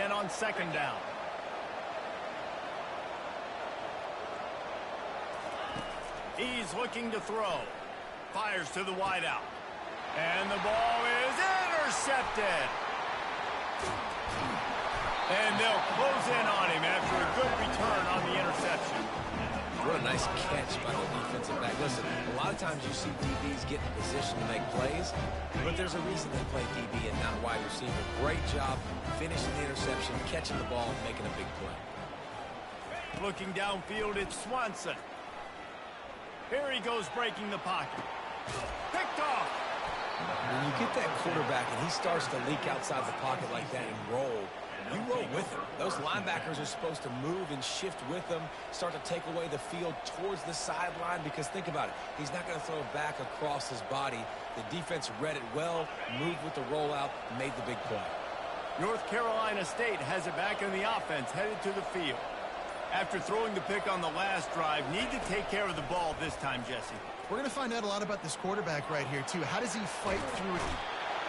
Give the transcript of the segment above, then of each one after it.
again on second down. He's looking to throw. Fires to the wideout. And the ball is intercepted. And they'll close in on him after a good return on the interception. What a nice catch by the defensive back. Listen, a lot of times you see DBs get in position to make plays, but there's a reason they play DB and not wide receiver. Great job finishing the interception, catching the ball, and making a big play. Looking downfield, it's Swanson. Here he goes breaking the pocket. Picked off. When you get that quarterback and he starts to leak outside the pocket like that and roll, you roll with him. Those linebackers are supposed to move and shift with him, start to take away the field towards the sideline, because think about it. He's not going to throw it back across his body. The defense read it well, moved with the rollout, made the big play. North Carolina State has it back in the offense, headed to the field. After throwing the pick on the last drive, need to take care of the ball this time, Jesse. We're going to find out a lot about this quarterback right here, too. How does he fight through it?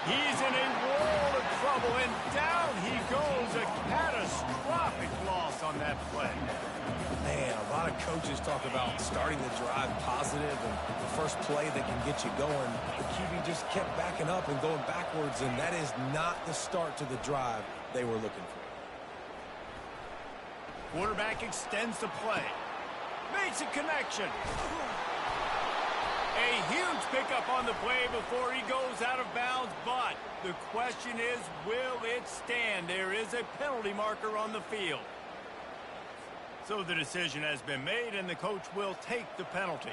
He's in a world of trouble, and down he goes. A catastrophic loss on that play. Man, a lot of coaches talk about starting the drive positive and the first play that can get you going. The QB just kept backing up and going backwards, and that is not the start to the drive they were looking for. Quarterback extends the play. Makes a connection. A huge pickup on the play before he goes out of bounds, but the question is, will it stand? There is a penalty marker on the field. So the decision has been made, and the coach will take the penalty.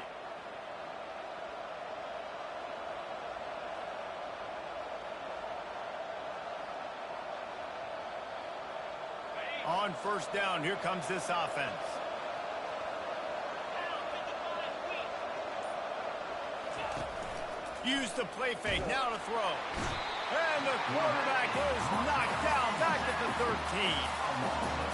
On first down, here comes this offense. Use the play fake, now to throw. And the quarterback is knocked down back at the 13.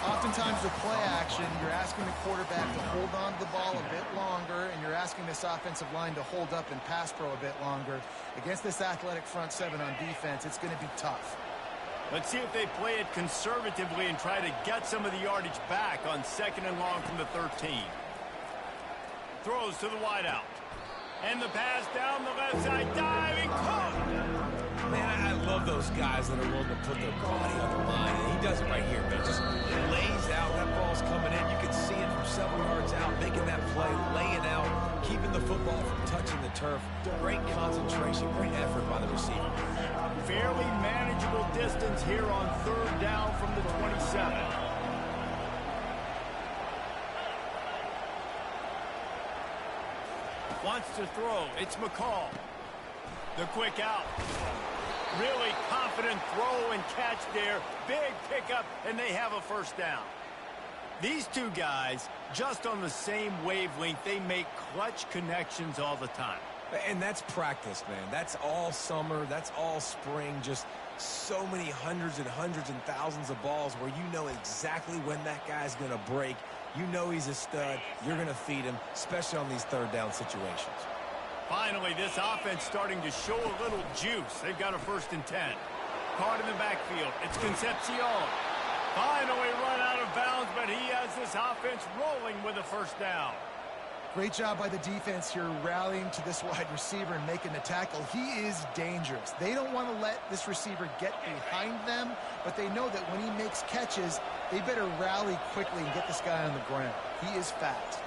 Oftentimes with play action, you're asking the quarterback to hold on to the ball a bit longer, and you're asking this offensive line to hold up and pass pro a bit longer. Against this athletic front seven on defense, it's going to be tough. Let's see if they play it conservatively and try to get some of the yardage back on second and long from the 13. Throws to the wideout. And the pass down the left side, diving, caught. Man, I love those guys that are willing to put their body on the line. And he does it right here, man. Just lays out. That ball's coming in. You can see it from several yards out, making that play, laying out, keeping the football from touching the turf. Great concentration, great effort by the receiver. Fairly manageable distance here on third down from the 27. Wants to throw. It's McCall. The quick out. Really confident throw and catch there. Big pickup, and they have a first down. These two guys, just on the same wavelength, they make clutch connections all the time. And that's practice, man. That's all summer. That's all spring. Just so many hundreds and thousands of balls where you know exactly when that guy's going to break. You know he's a stud. You're going to feed him, especially on these third down situations. Finally, this offense starting to show a little juice. They've got a 1st and 10. Caught in the backfield. It's Concepcion. Finally run out of bounds, but he has this offense rolling with a 1st down. Great job by the defense here rallying to this wide receiver and making the tackle. He is dangerous. They don't want to let this receiver get behind them, but they know that when he makes catches, they better rally quickly and get this guy on the ground. He is fast.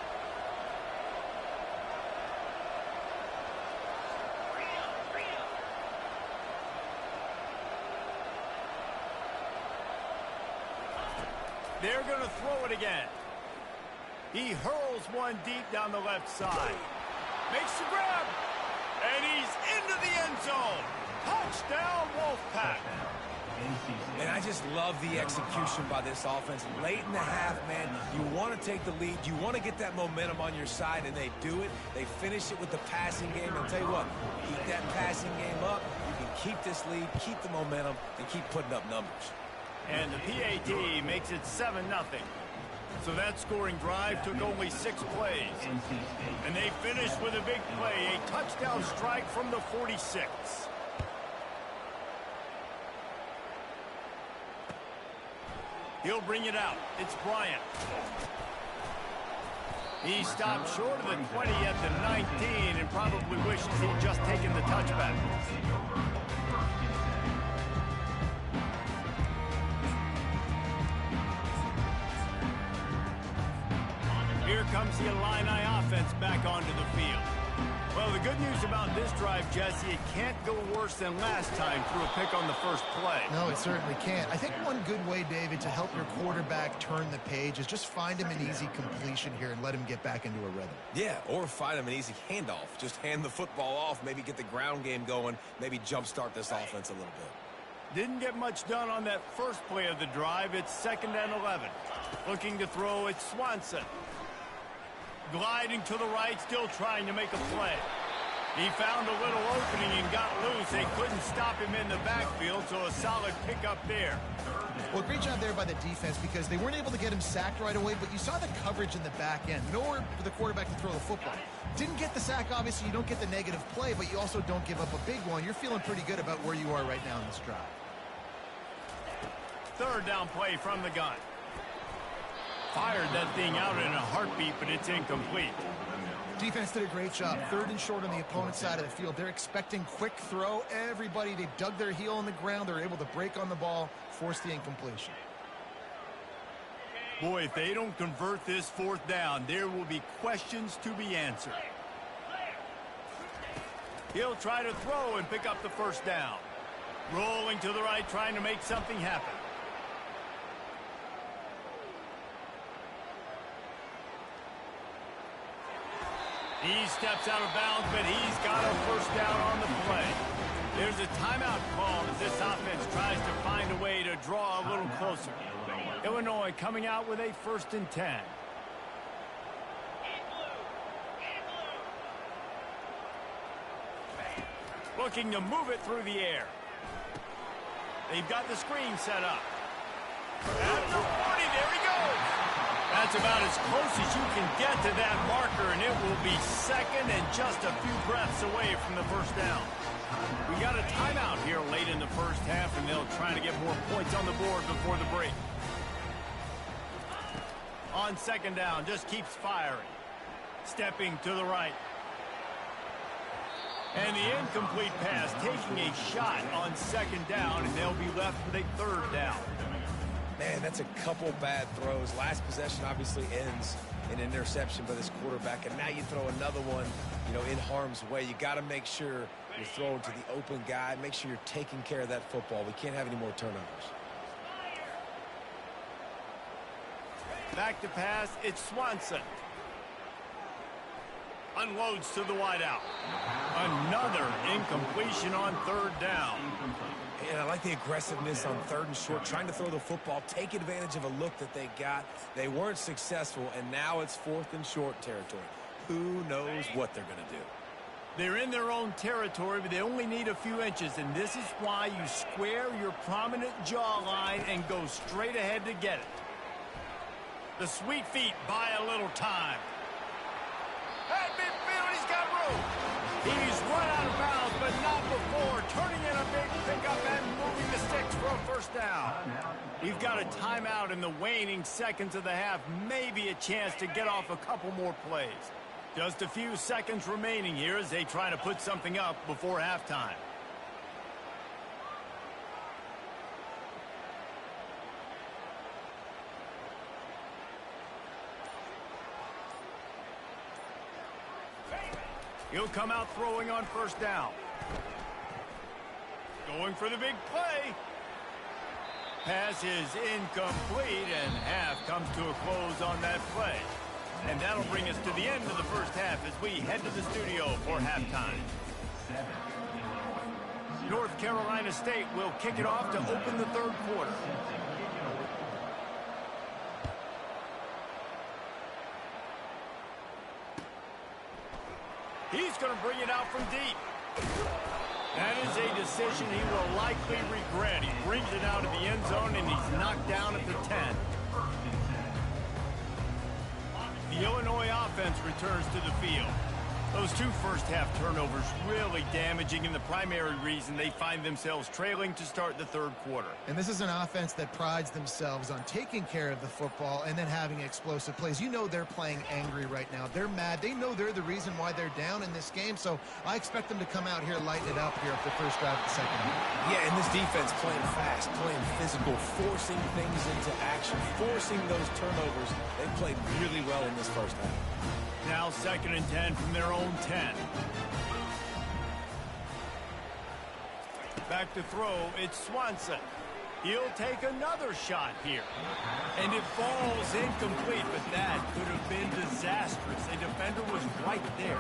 They're going to throw it again. He hurls one deep down the left side. Makes the grab. And he's into the end zone. Touchdown, Wolfpack. And I just love the execution by this offense. Late in the half, man, you want to take the lead. You want to get that momentum on your side, and they do it. They finish it with the passing game. And I'll tell you what, keep that passing game up. You can keep this lead, keep the momentum, and keep putting up numbers. And the PAT makes it 7-0. So that scoring drive took only 6 plays. And they finished with a big play, a touchdown strike from the 46. He'll bring it out. It's Bryant. He stopped short of the 20 at the 19 and probably wishes he'd just taken the touchback. Here comes the Illini offense back onto the field. Well, the good news about this drive, Jesse, it can't go worse than last time through a pick on the first play. No, it certainly can't. I think one good way, David, to help your quarterback turn the page is just find him an easy completion here and let him get back into a rhythm. Yeah, or find him an easy handoff. Just hand the football off, maybe get the ground game going, maybe jumpstart this offense a little bit. Didn't get much done on that first play of the drive. It's 2nd and 11. Looking to throw, it's Swanson. Gliding to the right, still trying to make a play. He found a little opening and got loose. They couldn't stop him in the backfield, so a solid pickup there. Well, great job there by the defense because they weren't able to get him sacked right away, but you saw the coverage in the back end. Nowhere for the quarterback to throw the football. Didn't get the sack, obviously. You don't get the negative play, but you also don't give up a big one. You're feeling pretty good about where you are right now in this drive. 3rd down play from the gun. Fired that thing out in a heartbeat, but it's incomplete. Defense did a great job. 3rd and short on the opponent's side of the field. They're expecting quick throw. Everybody, they dug their heel on the ground. They're able to break on the ball, force the incompletion. Boy, if they don't convert this 4th down, there will be questions to be answered. He'll try to throw and pick up the 1st down. Rolling to the right, trying to make something happen. He steps out of bounds, but he's got a 1st down on the play. There's a timeout call as this offense tries to find a way to draw a little closer. Illinois coming out with a 1st and 10. Looking to move it through the air. They've got the screen set up. After 40, there he goes. That's about as close as you can get to that marker, and it will be 2nd and just a few breaths away from the 1st down. We got a timeout here late in the 1st half, and they'll try to get more points on the board before the break. On 2nd down, just keeps firing. Stepping to the right. And the incomplete pass taking a shot on 2nd down, and they'll be left with a 3rd down. Man, that's a couple bad throws. Last possession obviously ends in an interception by this quarterback, and now you throw another one, in harm's way. You got to make sure you're throwing to the open guy. Make sure you're taking care of that football. We can't have any more turnovers. Back to pass, it's Swanson. Unloads to the wideout. Another incompletion on 3rd down. And I like the aggressiveness on 3rd and short, trying to throw the football, take advantage of a look that they got. They weren't successful, and now it's 4th and short territory. Who knows what they're going to do? They're in their own territory, but they only need a few inches, and this is why you square your prominent jawline and go straight ahead to get it. The sweet feet buy a little time. At midfield, he's got room. He's run out of bounds, but not before. Turning in a big pickup and moving the sticks for a 1st down. We've got a timeout in the waning seconds of the half. Maybe a chance to get off a couple more plays. Just a few seconds remaining here as they try to put something up before halftime. He'll come out throwing on 1st down. Going for the big play. Pass is incomplete, and half comes to a close on that play. And that'll bring us to the end of the 1st half as we head to the studio for halftime. North Carolina State will kick it off to open the 3rd quarter. He's going to bring it out from deep. That is a decision he will likely regret. He brings it out of the end zone, and he's knocked down at the 10. The Illinois offense returns to the field. Those two first-half turnovers really damaging, and the primary reason they find themselves trailing to start the third quarter. And this is an offense that prides themselves on taking care of the football and then having explosive plays. You know they're playing angry right now. They're mad. They know they're the reason why they're down in this game, so I expect them to come out here, lighten it up here at the first drive of the second half. Yeah, and this defense playing fast, playing physical, forcing things into action, forcing those turnovers. They played really well in this first half. Now 2nd and 10 from their own 10. Back to throw, it's Swanson. He'll take another shot here. And it falls incomplete, but that could have been disastrous. A defender was right there.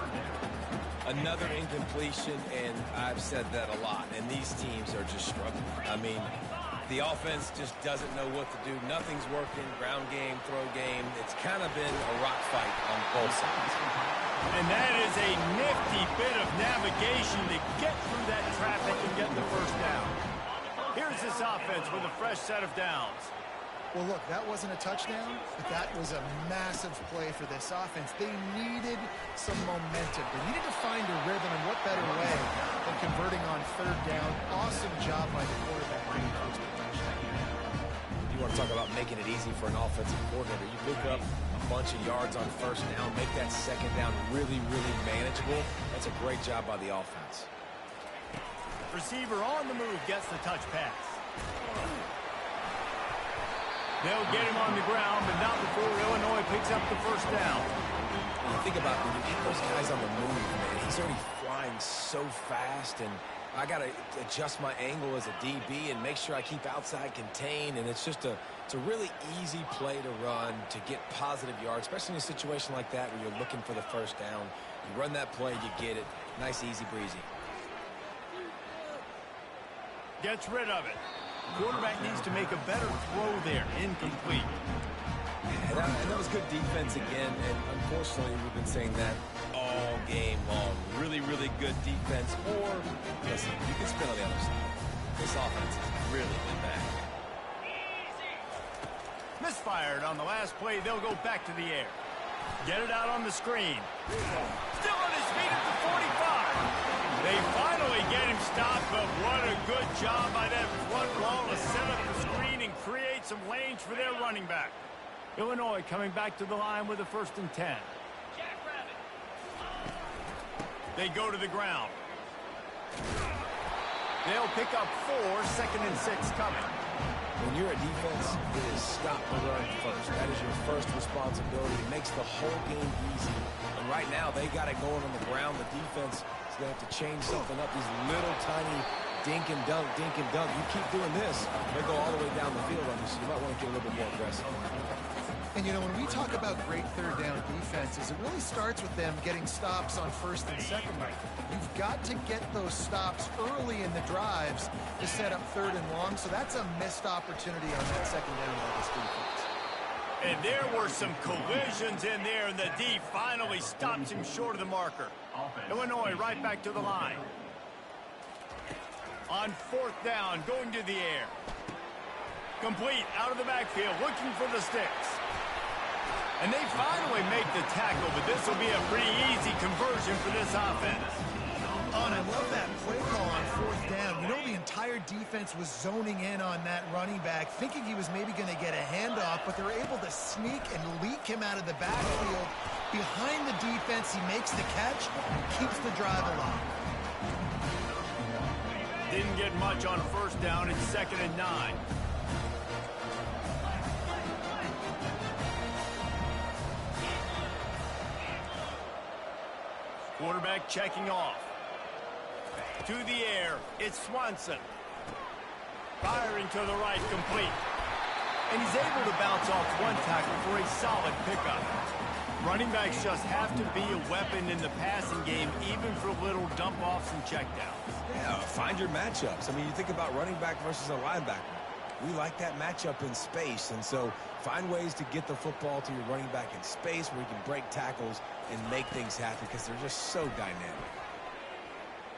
Another incompletion, and I've said that a lot, and these teams are just struggling. I mean, the offense just doesn't know what to do. Nothing's working. Ground game, throw game. It's kind of been a rock fight on both sides. And that is a nifty bit of navigation to get through that traffic and get the first down. Here's this offense with a fresh set of downs. Well, look, that wasn't a touchdown, but that was a massive play for this offense. They needed some momentum. They needed to find a rhythm, and what better way than converting on third down. Awesome job by the quarterback. You want to talk about making it easy for an offensive coordinator. You pick up a bunch of yards on first down, make that second down really, really manageable. That's a great job by the offense. Receiver on the move gets the touch pass. They'll get him on the ground, but not before Illinois picks up the first down. When you think about when you get those guys on the move, man, he's already flying so fast, and I got to adjust my angle as a DB and make sure I keep outside contained, and it's a really easy play to run to get positive yards, especially in a situation like that where you're looking for the first down. You run that play, you get it. Nice, easy breezy. Gets rid of it. Quarterback needs to make a better throw there. Incomplete. And that was good defense again, and unfortunately we've been saying that all game long. Really, really good defense. Or, listen, you can spin on the other side. This offense has really been bad. Misfired on the last play. They'll go back to the air. Get it out on the screen. Still on his feet at the 45. They finally get him stopped, but what a good job by that front wall to set up the screen and create some lanes for their running back. Illinois coming back to the line with a 1st and 10. They go to the ground. They'll pick up 4, 2nd and 6 coming. When you're a defense, it is stop the run first. That is your first responsibility. It makes the whole game easy. And right now, they got it going on the ground. The defense is going to have to change something up. These little tiny dink and dunk, dink and dunk. You keep doing this, they go all the way down the field on you, so you might want to get a little bit more aggressive. And, you know, when we talk about great third down defenses, it really starts with them getting stops on 1st and 2nd. You've got to get those stops early in the drives to set up 3rd and long, so that's a missed opportunity on that 2nd down by this defense. And there were some collisions in there, and the D finally stops him short of the marker. Illinois right back to the line. On 4th down, going to the air. Complete out of the backfield, looking for the sticks. And they finally make the tackle, but this will be a pretty easy conversion for this offense. Oh, and I love that play call on 4th down. You know, the entire defense was zoning in on that running back, thinking he was maybe going to get a handoff, but they're able to sneak and leak him out of the backfield. Behind the defense, he makes the catch and keeps the drive alive. Didn't get much on 1st down. It's 2nd and 9. Quarterback checking off. To the air, it's Swanson. Firing to the right, complete. And he's able to bounce off one tackle for a solid pickup. Running backs just have to be a weapon in the passing game, even for little dump-offs and checkdowns. Yeah, find your matchups. I mean, you think about running back versus a linebacker. We like that matchup in space, and so find ways to get the football to your running back in space where you can break tackles and make things happen because they're just so dynamic.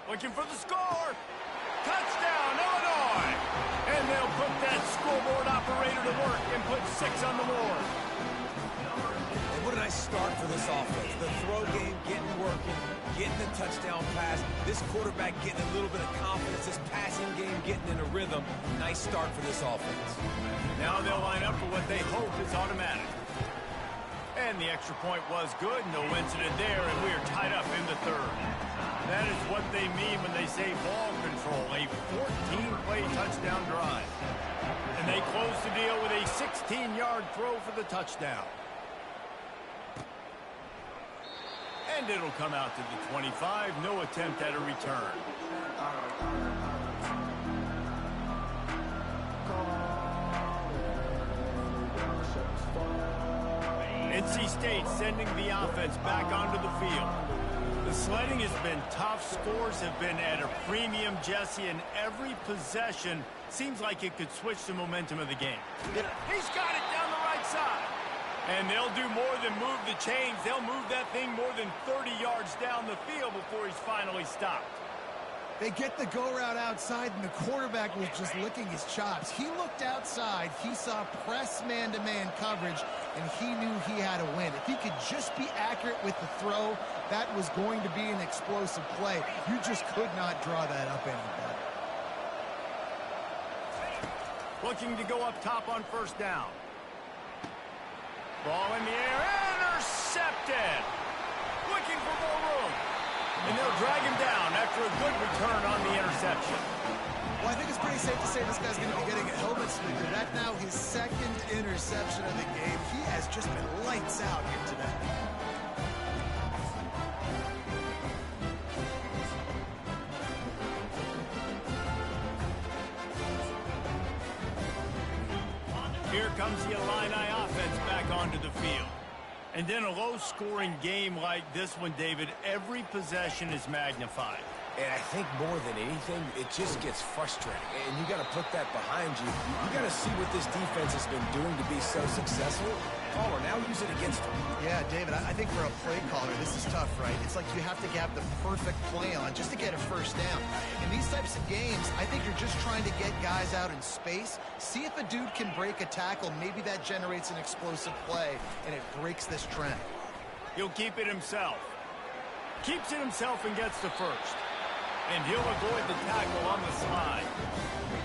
Looking for the score. Touchdown, Illinois! And they'll put that scoreboard operator to work and put 6 on the board. And what a nice start for this offense. The throw game getting working, getting the touchdown pass. This quarterback getting a little bit of confidence. This passing game getting in a rhythm. Nice start for this offense. Now they'll line up for what they hope is automatic. And the extra point was good. No incident there, and we are tied up in the third. That is what they mean when they say ball control. A 14-play touchdown drive. And they close the deal with a 16-yard throw for the touchdown. And it'll come out to the 25. No attempt at a return. NC State sending the offense back onto the field. The sledding has been tough. Scores have been at a premium, Jesse, and every possession seems like it could switch the momentum of the game. He's got it down the right side. And they'll do more than move the chains. They'll move that thing more than 30 yards down the field before he's finally stopped. They get the go route outside, and the quarterback was just licking his chops. He looked outside. He saw press man-to-man coverage, and he knew he had to win. If he could just be accurate with the throw, that was going to be an explosive play. You just could not draw that up any better. Looking to go up top on first down. Ball in the air, intercepted. Looking for more room. And they'll drag him down after a good return on the interception. Well, I think it's pretty safe to say this guy's going to be getting a helmet sticker. That's now his second interception of the game. He has just been lights out here today. Here comes the Illini offense back onto the field. And in a low-scoring game like this one, David, every possession is magnified. And I think more than anything, it just gets frustrating. And you got to put that behind you. You got to see what this defense has been doing to be so successful. Caller, now use it against them. Yeah, David, I think for a play caller, this is tough, right? It's like you have to have the perfect play on just to get a first down. In these types of games, I think you're just trying to get guys out in space, see if a dude can break a tackle. Maybe that generates an explosive play, and it breaks this trend. He'll keep it himself. Keeps it himself and gets the first. And he'll avoid the tackle on the slide.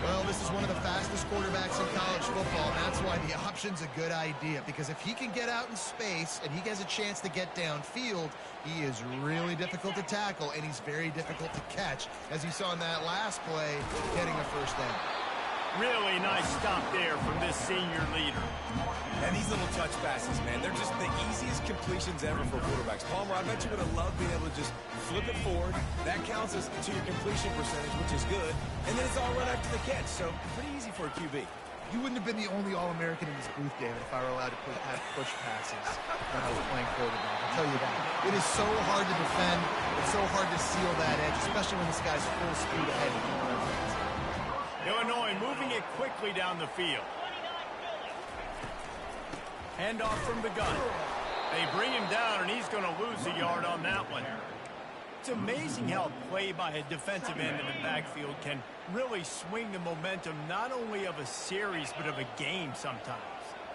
Well, this is one of the fastest quarterbacks in college football, and that's why the option's a good idea. Because if he can get out in space and he has a chance to get downfield, he is really difficult to tackle, and he's very difficult to catch, as you saw in that last play, getting a first down. Really nice stop there from this senior leader. And these little touch passes, man, they're just the easiest completions ever for quarterbacks. Palmer, I bet you would have loved being able to just flip it forward. That counts as to your completion percentage, which is good. And then it's all right after the catch, so pretty easy for a QB. You wouldn't have been the only All-American in this booth, David, if I were allowed to have push passes when I was playing quarterback. I'll tell you that. It is so hard to defend. It's so hard to seal that edge, especially when this guy's full speed ahead. Illinois moving it quickly down the field. Handoff from the gun. They bring him down, and he's going to lose a yard on that one. It's amazing how play by a defensive end in the backfield can really swing the momentum not only of a series but of a game sometimes.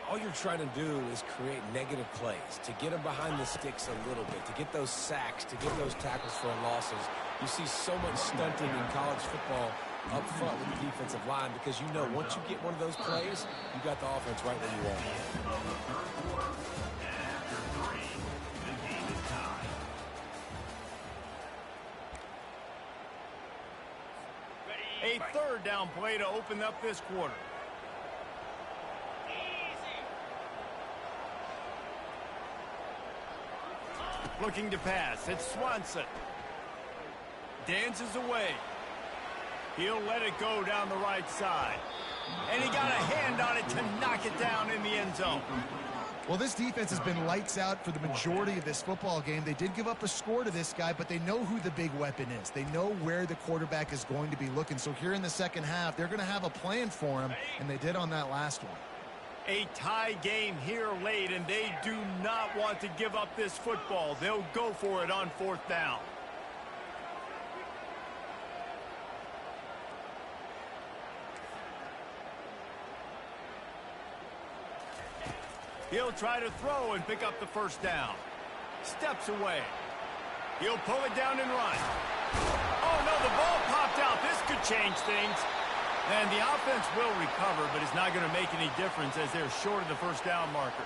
All you're trying to do is create negative plays, to get them behind the sticks a little bit, to get those sacks, to get those tackles for losses. You see so much stunting in college football up front with the defensive line because you know once you get one of those plays, you got the offense right where you want it. A third down play to open up this quarter. Looking to pass. It's Swanson. Dances away. He'll let it go down the right side. And he got a hand on it to knock it down in the end zone. Well, this defense has been lights out for the majority of this football game. They did give up a score to this guy, but they know who the big weapon is. They know where the quarterback is going to be looking. So here in the second half, they're going to have a plan for him, and they did on that last one. A tie game here late, and they do not want to give up this football. They'll go for it on fourth down. He'll try to throw and pick up the first down. Steps away. He'll pull it down and run. Oh, no, the ball popped out. This could change things. And the offense will recover, but it's not going to make any difference as they're short of the first down marker.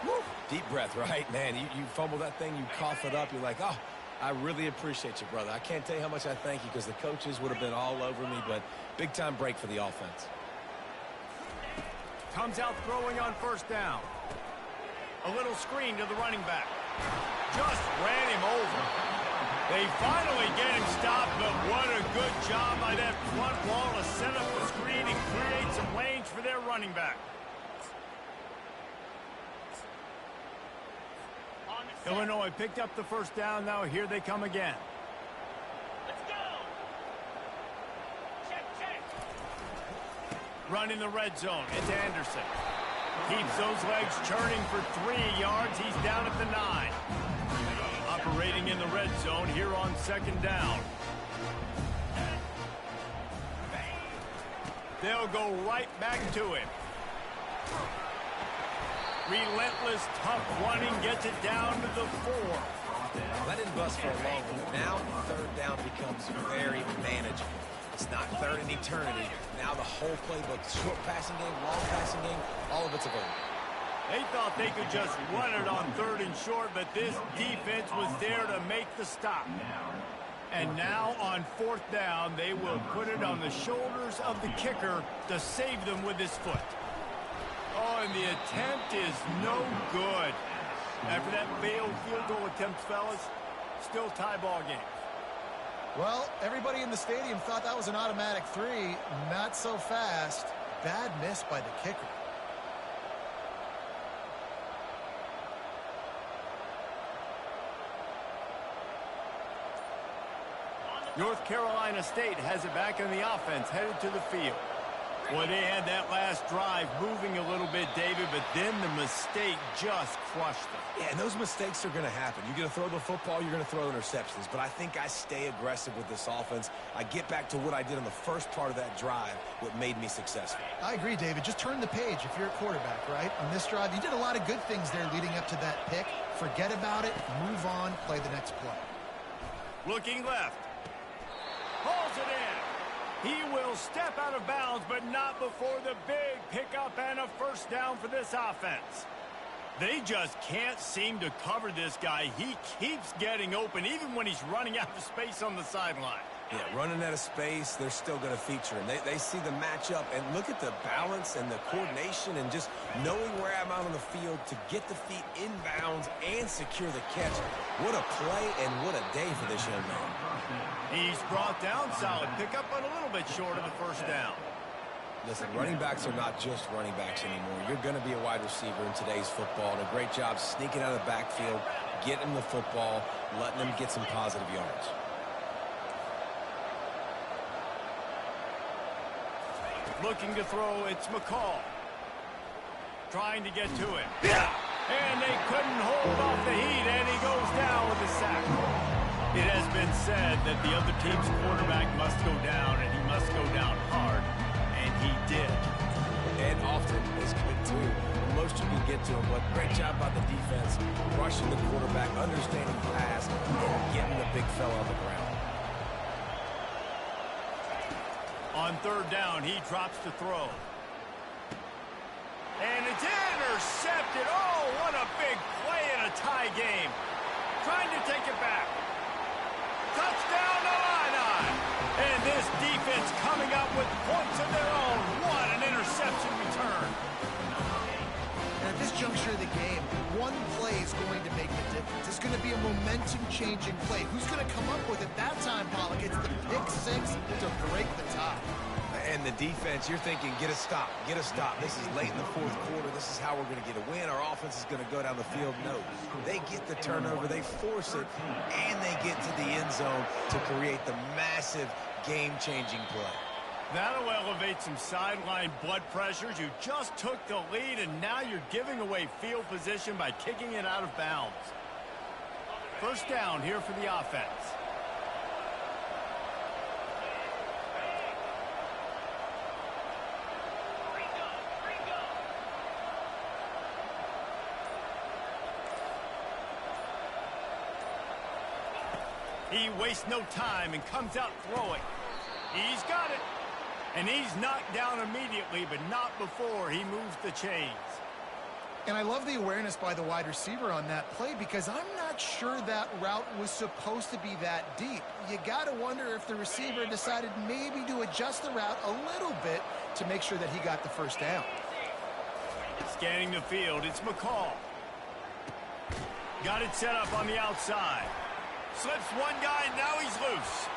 Woo. Deep breath, right? Man, you fumble that thing, you cough it up, you're like, oh, I really appreciate you, brother. I can't tell you how much I thank you because the coaches would have been all over me, but big-time break for the offense. Comes out throwing on first down. A little screen to the running back. Just ran him over. They finally get him stopped, but what a good job by that front wall to set up the screen and create some lanes for their running back. Illinois picked up the first down. Now here they come again. Let's go. Check, check. Run in the red zone. It's Anderson. Keeps those legs churning for 3 yards. He's down at the 9. Operating in the red zone here on second down. They'll go right back to him. Relentless, tough running gets it down to the 4. That didn't bust for a long one. Now third down becomes very manageable. It's not third in eternity. Now the whole playbook, short passing game, long passing game, all of it's available. They thought they could just run it on third and short, but this defense was there to make the stop. And now on fourth down, they will put it on the shoulders of the kicker to save them with his foot. Oh, and the attempt is no good. After that failed field goal attempt, fellas, still tie ball game. Well, everybody in the stadium thought that was an automatic 3. Not so fast. Bad miss by the kicker. North Carolina State has it back on the offense, headed to the field. Boy, they had that last drive moving a little bit, David, but then the mistake just crushed them. Yeah, and those mistakes are going to happen. You're going to throw the football, you're going to throw interceptions. But I think I stay aggressive with this offense. I get back to what I did on the first part of that drive, what made me successful. I agree, David. Just turn the page if you're a quarterback, right? On this drive, you did a lot of good things there leading up to that pick. Forget about it, move on, play the next play. Looking left. Pulls it in. He will step out of bounds, but not before the big pickup and a first down for this offense. They just can't seem to cover this guy. He keeps getting open, even when he's running out of space on the sideline. Yeah, running out of space, they're still going to feature him. They see the matchup, and look at the balance and the coordination and just knowing where I'm out on the field to get the feet inbounds and secure the catch. What a play and what a day for this young man. He's brought down, solid pickup, but a little bit short of the first down. Listen, running backs are not just running backs anymore. You're going to be a wide receiver in today's football, and a great job sneaking out of the backfield, getting the football, letting them get some positive yards. Looking to throw, it's McCall. Trying to get to him. Yeah! And they couldn't hold off the heat, and he goes down with a sack. It has been said that the other team's quarterback must go down, and he must go down hard, and he did. And often is good, too. The most you can get to him, but great job by the defense, rushing the quarterback, understanding the pass, and getting the big fella on the ground. On third down, he drops to throw. And it's intercepted. Oh, what a big play in a tie game. Trying to take it back. Touchdown, Illini. And this defense coming up with points of their own. What an interception return. And at this juncture of the game, one play is going to make the difference. It's going to be a momentum-changing play. Who's going to come up with it that time, Pollock? It's the pick six to break the tie. And the defense, you're thinking, get a stop, get a stop. This is late in the fourth quarter. This is how we're going to get a win. Our offense is going to go down the field. No, they get the turnover, they force it, and they get to the end zone to create the massive game-changing play. That'll elevate some sideline blood pressures. You just took the lead, and now you're giving away field position by kicking it out of bounds. First down here for the offense. He wastes no time and comes out throwing. He's got it. And he's knocked down immediately, but not before he moves the chains. And I love the awareness by the wide receiver on that play because I'm not sure that route was supposed to be that deep. You got to wonder if the receiver decided maybe to adjust the route a little bit to make sure that he got the first down. Scanning the field, it's McCall. Got it set up on the outside. Slips one guy, now he's loose.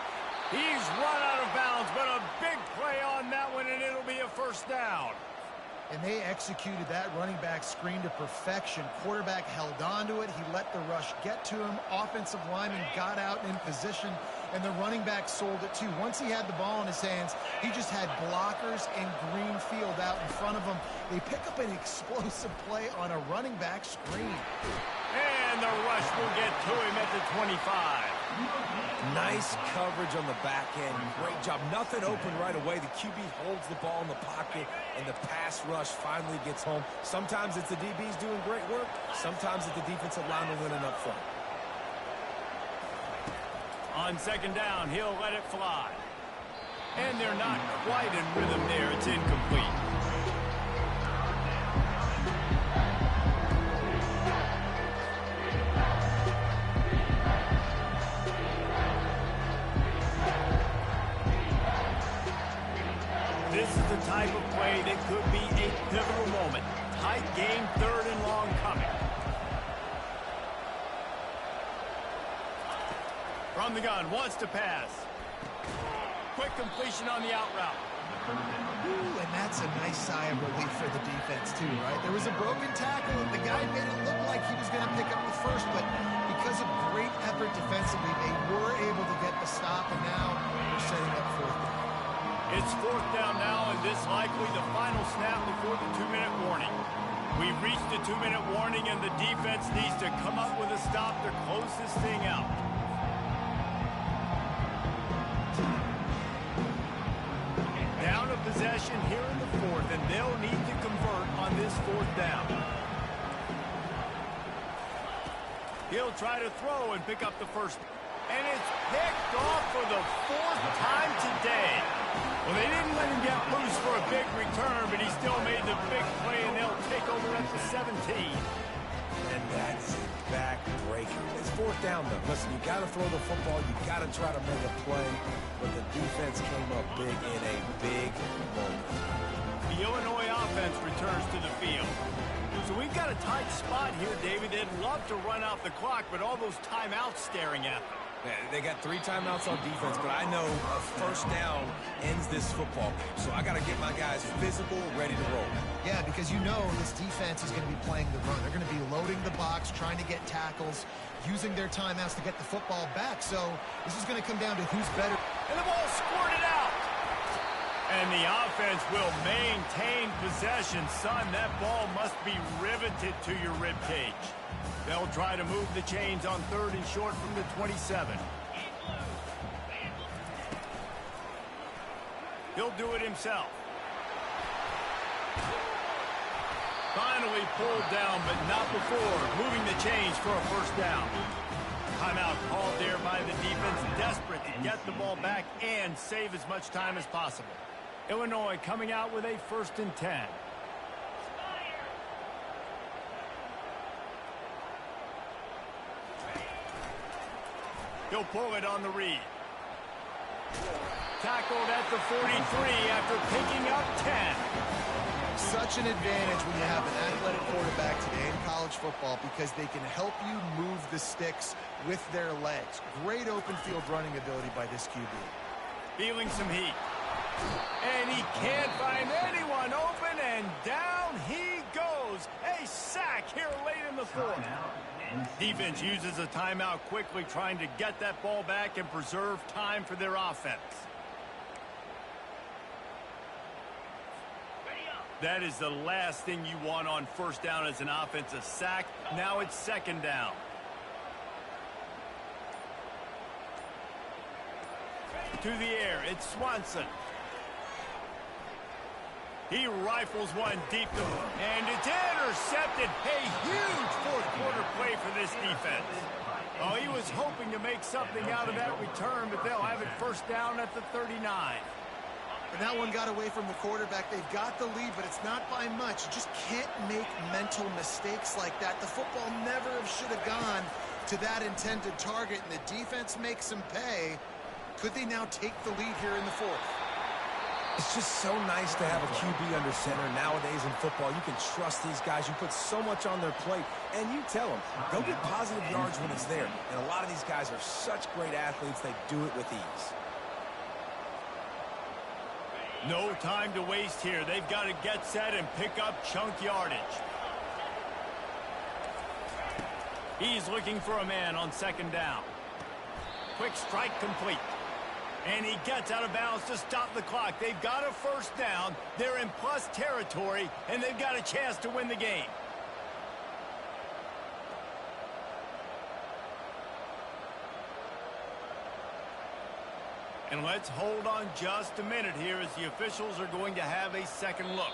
He's run out of bounds, but a big play on that one, and it'll be a first down. And they executed that running back screen to perfection. Quarterback held on to it. He let the rush get to him. Offensive lineman got out in position, and the running back sold it too. Once he had the ball in his hands, he just had blockers and green field out in front of him. They pick up an explosive play on a running back screen. And the rush will get to him at the 25. Nice coverage on the back end. Great job. Nothing open right away. The QB holds the ball in the pocket, and the pass rush finally gets home. Sometimes it's the DBs doing great work. Sometimes it's the defensive lineman winning up front. On second down, he'll let it fly. And they're not quite in rhythm there. It's incomplete. This is the type of play that could be a pivotal moment. Tight game, third and long coming. From the gun, wants to pass. Quick completion on the out route. Ooh, and that's a nice sigh of relief for the defense too, right? There was a broken tackle, and the guy made it look like he was going to pick up the first, but because of great effort defensively, they were able to get the stop, and now they're setting up fourth down. It's fourth down now, and this likely the final snap before the 2-minute warning. We've reached the 2-minute warning, and the defense needs to come up with a stop to close this thing out. Down a possession here in the fourth, and they'll need to convert on this fourth down. He'll try to throw and pick up the first. And it's picked off for the fourth time today. Well, they didn't let him get loose for a big return, but he still made the big play, and they'll take over at the 17. And that's back-breaker. It's fourth down, though. Listen, you got to throw the football. You got to try to make a play. But the defense came up big in a big moment. The Illinois offense returns to the field. So we've got a tight spot here, David. They'd love to run out the clock, but all those timeouts staring at them. Yeah, they got 3 timeouts on defense, but I know a first down ends this football game. So I got to get my guys physical, ready to roll. Yeah, because you know this defense is going to be playing the run. They're going to be loading the box, trying to get tackles, using their timeouts to get the football back. So this is going to come down to who's better. And the ball squirted out. And the offense will maintain possession. Son, that ball must be riveted to your ribcage. They'll try to move the chains on third and short from the 27. He'll do it himself. Finally pulled down, but not before moving the chains for a first down. Timeout called there by the defense, desperate to get the ball back and save as much time as possible. Illinois coming out with a 1st and 10. He'll pull it on the read. Tackled at the 43 after picking up 10. Such an advantage when you have an athletic quarterback today in college football because they can help you move the sticks with their legs. Great open field running ability by this QB. Feeling some heat. And he can't find anyone open, and down he goes. A sack here late in the fourth. Defense uses a timeout quickly, trying to get that ball back and preserve time for their offense. That is the last thing you want on first down as an offensive sack. Now it's second down. To the air, it's Swanson. He rifles one deep, and it's intercepted. A huge fourth-quarter play for this defense. Oh, he was hoping to make something out of that return, but they'll have it first down at the 39. And that one got away from the quarterback. They've got the lead, but it's not by much. You just can't make mental mistakes like that. The football never should have gone to that intended target, and the defense makes them pay. Could they now take the lead here in the fourth? It's just so nice to have a QB under center. Nowadays in football, you can trust these guys. You put so much on their plate, and you tell them, go get positive yards when it's there. And a lot of these guys are such great athletes, they do it with ease. No time to waste here. They've got to get set and pick up chunk yardage. He's looking for a man on second down. Quick strike complete. And he gets out of bounds to stop the clock. They've got a first down. They're in plus territory, and they've got a chance to win the game. And let's hold on just a minute here as the officials are going to have a second look.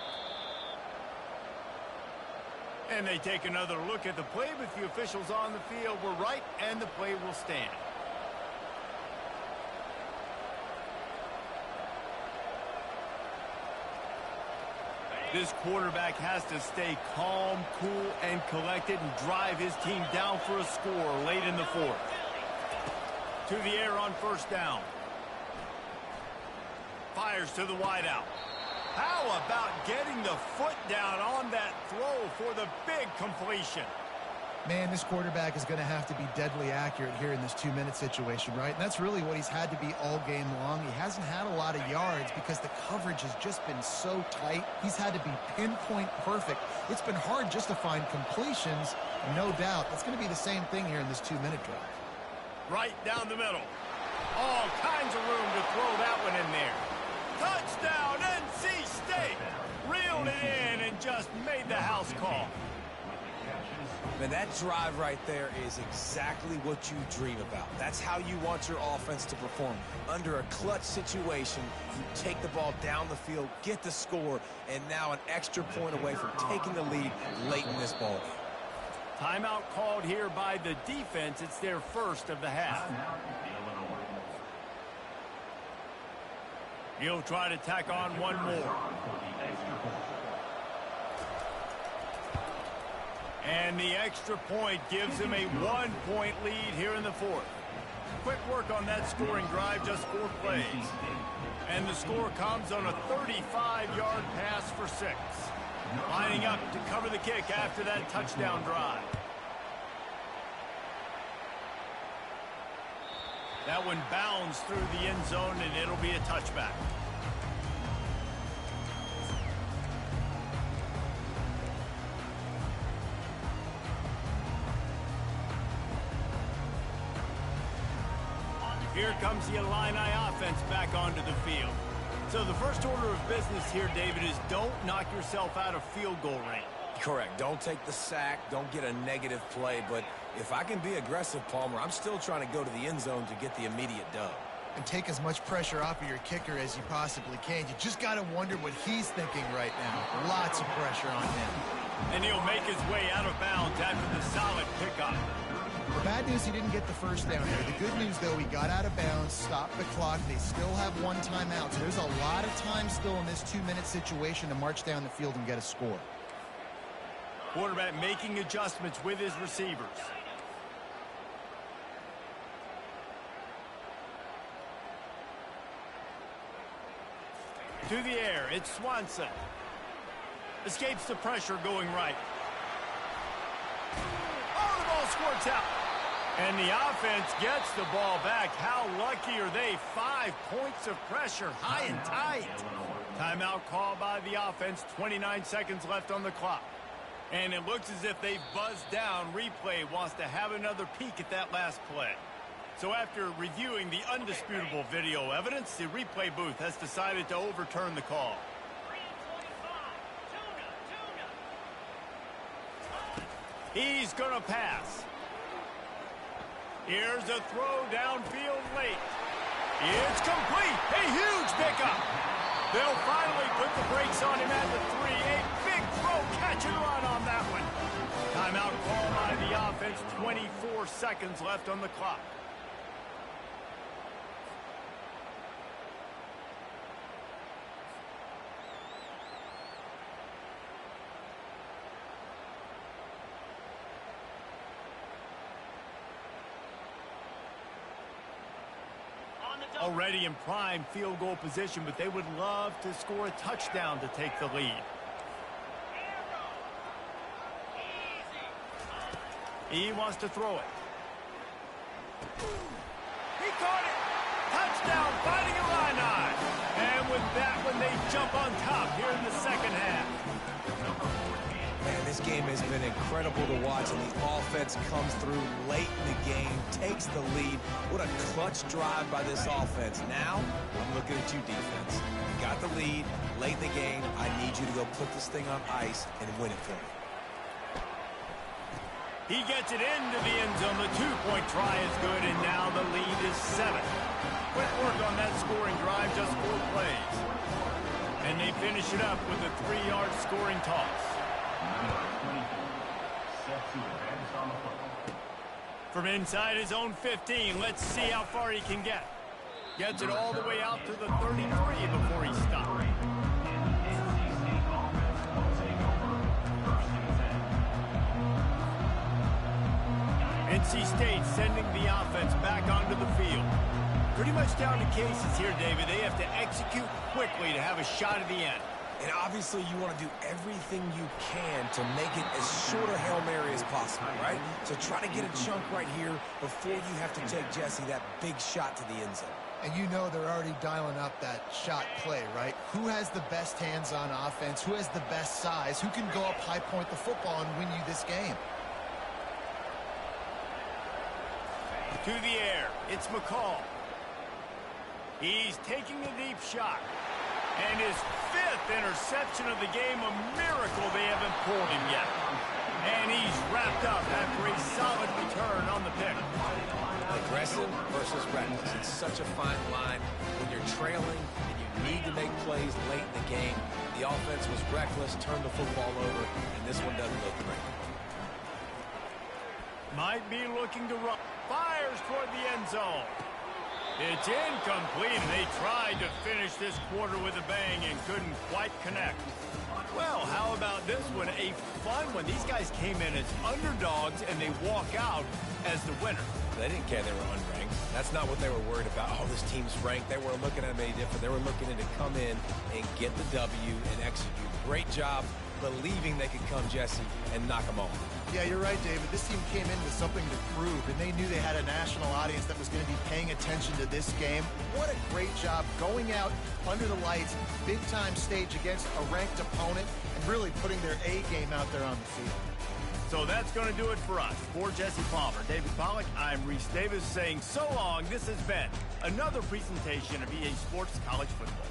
And they take another look at the play, but the officials on the field were right, and the play will stand. This quarterback has to stay calm, cool, and collected and drive his team down for a score late in the fourth. To the air on first down. Fires to the wideout. How about getting the foot down on that throw for the big completion? Man, this quarterback is going to have to be deadly accurate here in this 2-minute situation, right? And that's really what he's had to be all game long. He hasn't had a lot of yards because the coverage has just been so tight. He's had to be pinpoint perfect. It's been hard just to find completions, no doubt. That's going to be the same thing here in this 2-minute drive. Right down the middle. All kinds of room to throw that one in there. Touchdown, NC State! Reeled it in and just made the house call. Man, that drive right there is exactly what you dream about. That's how you want your offense to perform. Under a clutch situation, you take the ball down the field, get the score, and now an extra point away from taking the lead late in this ball game. Timeout called here by the defense. It's their first of the half. He'll try to tack on one more. And the extra point gives him a 1-point lead here in the fourth. Quick work on that scoring drive, just 4 plays. And the score comes on a 35-yard pass for 6. Lining up to cover the kick after that touchdown drive. That one bounds through the end zone, and it'll be a touchback. Here comes the Illini offense back onto the field. So the first order of business here, David, is don't knock yourself out of field goal range. Correct. Don't take the sack. Don't get a negative play. But if I can be aggressive, Palmer, I'm still trying to go to the end zone to get the immediate dub. And take as much pressure off of your kicker as you possibly can. You just got to wonder what he's thinking right now. Lots of pressure on him. And he'll make his way out of bounds after the solid pickup. The bad news, he didn't get the first down here. The good news, though, he got out of bounds, stopped the clock. They still have 1 timeout. So there's a lot of time still in this 2-minute situation to march down the field and get a score. Quarterback making adjustments with his receivers. To the air, it's Swanson. Escapes the pressure going right. Oh, the ball squirts out. And the offense gets the ball back. How lucky are they? 5 points of pressure, high and tight. Timeout called by the offense. 29 seconds left on the clock. And it looks as if they've buzzed down. Replay wants to have another peek at that last play. So after reviewing the undisputable video evidence, the replay booth has decided to overturn the call. He's going to pass. Here's a throw downfield late. It's complete. A huge pickup. They'll finally put the brakes on him at the 3. A big throw, catch and run on that one. Timeout call by the offense. with 24 seconds left on the clock. Already in prime field goal position, but they would love to score a touchdown to take the lead. He wants to throw it. He caught it. Touchdown, fighting Illini. And with that one, they jump on top here in the second half. Man, this game has been incredible to watch, and the offense comes through late in the game, takes the lead. What a clutch drive by this offense. Now, I'm looking at you, defense. You got the lead late in the game. I need you to go put this thing on ice and win it for me. He gets it into the end zone. The two-point try is good, and now the lead is 7. Quick work on that scoring drive, just 4 plays. And they finish it up with a 3-yard scoring toss. From inside his own 15, let's see how far he can get. Gets it all the way out to the 33 before he stops. NC State sending the offense back onto the field. Pretty much down to cases here, David. They have to execute quickly to have a shot at the end. And obviously, you want to do everything you can to make it as short a Hail Mary as possible, right? So try to get a chunk right here before you have to take Jesse that big shot to the end zone. And you know they're already dialing up that shot play, right? Who has the best hands on offense? Who has the best size? Who can go up high point the football and win you this game? To the air, it's McCall. He's taking a deep shot. And his 5th interception of the game, a miracle they haven't pulled him yet. And he's wrapped up after a solid return on the pick. Aggressive versus reckless. It's such a fine line when you're trailing and you need to make plays late in the game. The offense was reckless, turned the football over, and this one doesn't look great. Might be looking to run. Fires toward the end zone. It's incomplete. They tried to finish this quarter with a bang and couldn't quite connect. Well, how about this one? A fun one. These guys came in as underdogs, and they walk out as the winner. They didn't care they were unranked. That's not what they were worried about. Oh, this team's ranked. They weren't looking at them any different. They were looking to come in and get the W and execute. Great job believing they could come, Jesse, and knock them off. Yeah, you're right, David. This team came in with something to prove, and they knew they had a national audience that was going to be paying attention to this game. What a great job going out under the lights, big-time stage against a ranked opponent, and really putting their A game out there on the field. So that's going to do it for us. For Jesse Palmer, David Pollack, I'm Reese Davis saying so long. This has been another presentation of EA Sports College Football.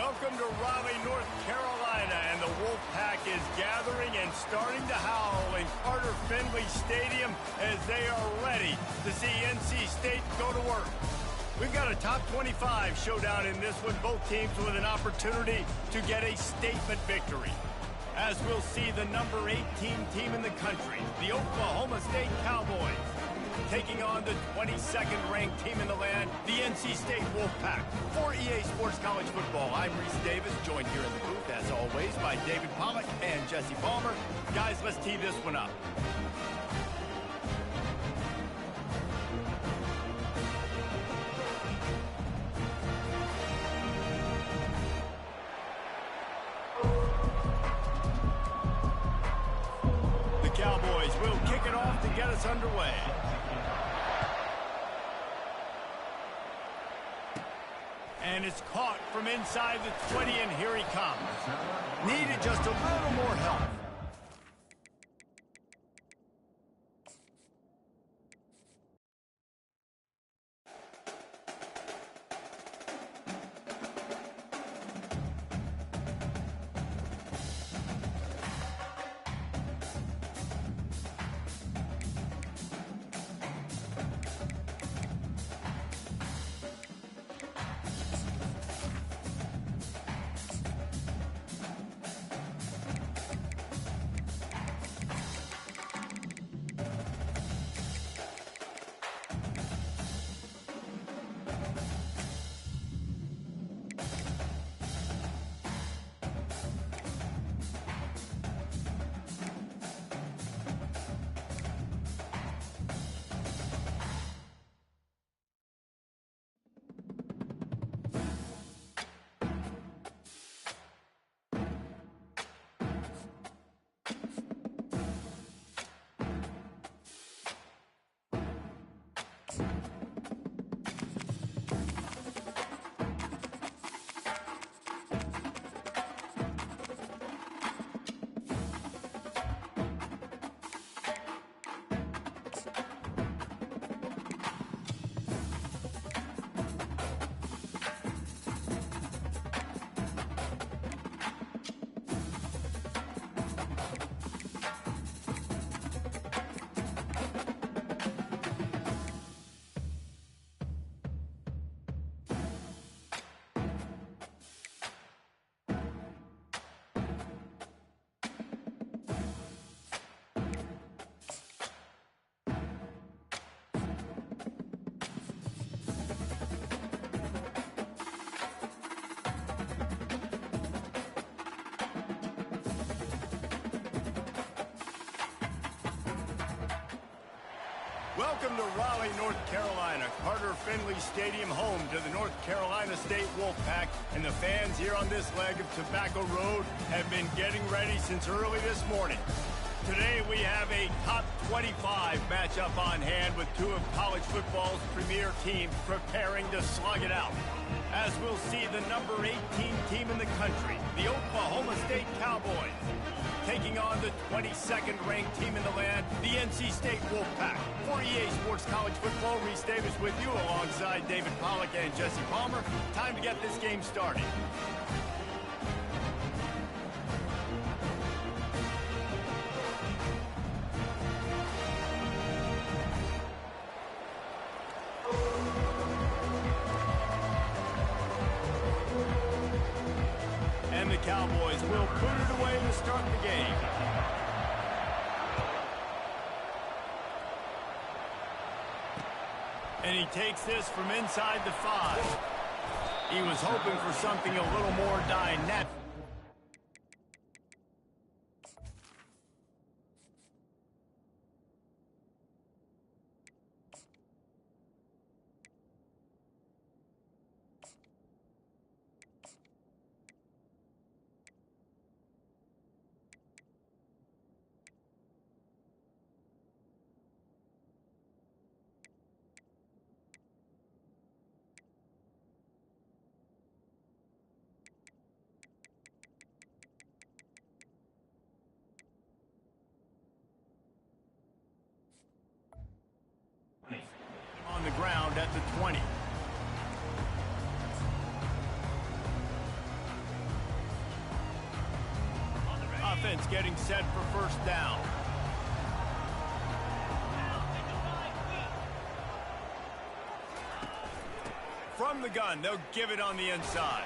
Welcome to Raleigh, North Carolina, and the Wolfpack is gathering and starting to howl in Carter Finley Stadium as they are ready to see NC State go to work. We've got a top 25 showdown in this one, both teams with an opportunity to get a statement victory. As we'll see the number 18 team in the country, the Oklahoma State Cowboys, taking on the 22nd ranked team in the land, the NC State Wolfpack. For EA Sports College Football, I'm Reese Davis, joined here in the booth, as always, by David Pollack and Jesse Palmer. Guys, let's tee this one up. The Cowboys will kick it off to get us underway. And it's caught from inside the 20, and here he comes. Needed just a little more help. Welcome to Raleigh, North Carolina, Carter Finley Stadium, home to the North Carolina State Wolfpack, and the fans here on this leg of Tobacco Road have been getting ready since early this morning. Today we have a top 25 matchup on hand with two of college football's premier teams preparing to slug it out. As we'll see the number 18 team in the country, the Oklahoma State Cowboys, taking on the 22nd ranked team in the land, the NC State Wolfpack. For EA Sports College Football, Reese Davis with you alongside David Pollack and Jesse Palmer. Time to get this game started. And the Cowboys will put it away to start the game. And he takes this from inside the 5. He was hoping for something a little more dynamic. On the ground at the 20. getting set for first down. From the gun, they'll give it on the inside.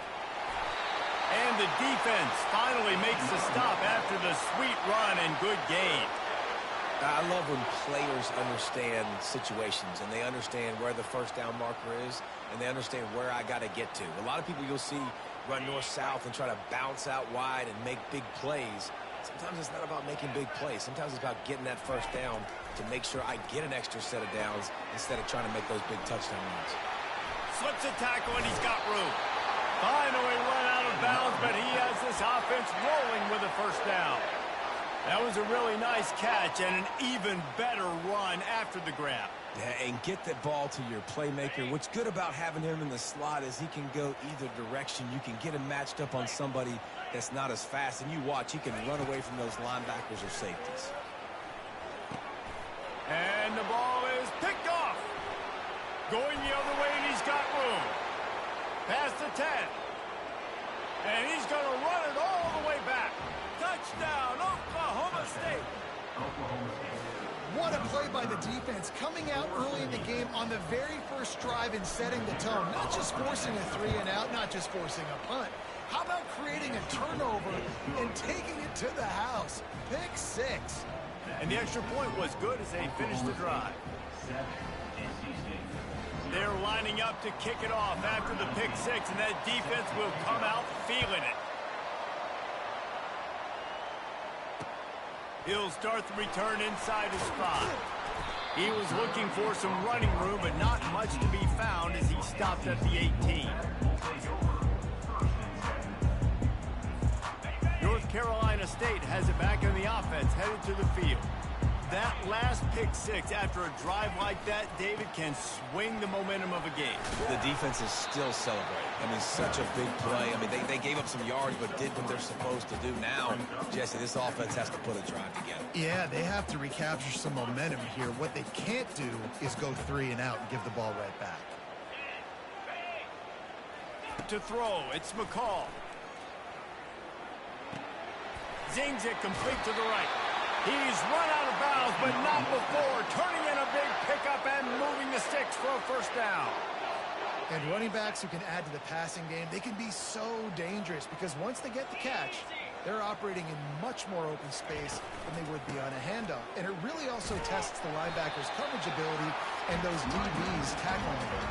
And the defense finally makes the stop after the sweet run and good gain. I love when players understand situations and they understand where the first down marker is and they understand where I got to get to. A lot of people you'll see run north-south and try to bounce out wide and make big plays. Sometimes it's not about making big plays. Sometimes it's about getting that first down to make sure I get an extra set of downs instead of trying to make those big touchdown runs. Slips a tackle and he's got room. Finally run out of bounds, but he has this offense rolling with a first down. That was a really nice catch and an even better run after the grab. Yeah, and get that ball to your playmaker. What's good about having him in the slot is he can go either direction. You can get him matched up on somebody that's not as fast, and you watch, he can run away from those linebackers or safeties. And the ball is picked off. Going the other way, and he's got room. Past the 10. And he's going to run it all the way back. Touchdown, Oklahoma State. What a play by the defense, coming out early in the game on the very first drive and setting the tone. Not just forcing a 3-and-out, not just forcing a punt. How about creating a turnover and taking it to the house? Pick 6. And the extra point was good as they finished the drive. They're lining up to kick it off after the pick 6, and that defense will come out feeling it. He'll start the return inside his spot. He was looking for some running room, but not much to be found as he stopped at the 18. North Carolina State has it back in the offense, headed to the field. That last pick 6 after a drive like that, David, can swing the momentum of a game. The defense is still celebrating. I mean, such a big play. I mean, they gave up some yards but did what they're supposed to do. Now, Jesse, this offense has to put a drive together. Yeah, they have to recapture some momentum here. What they can't do is go 3-and-out and give the ball right back. To throw, it's McCall. Zings it complete to the right. He's run out of bounds, but not before. Turning in a big pickup and moving the sticks for a first down. And running backs who can add to the passing game, they can be so dangerous because once they get the catch, they're operating in much more open space than they would be on a handoff. And it really also tests the linebackers' coverage ability and those DBs tackling them.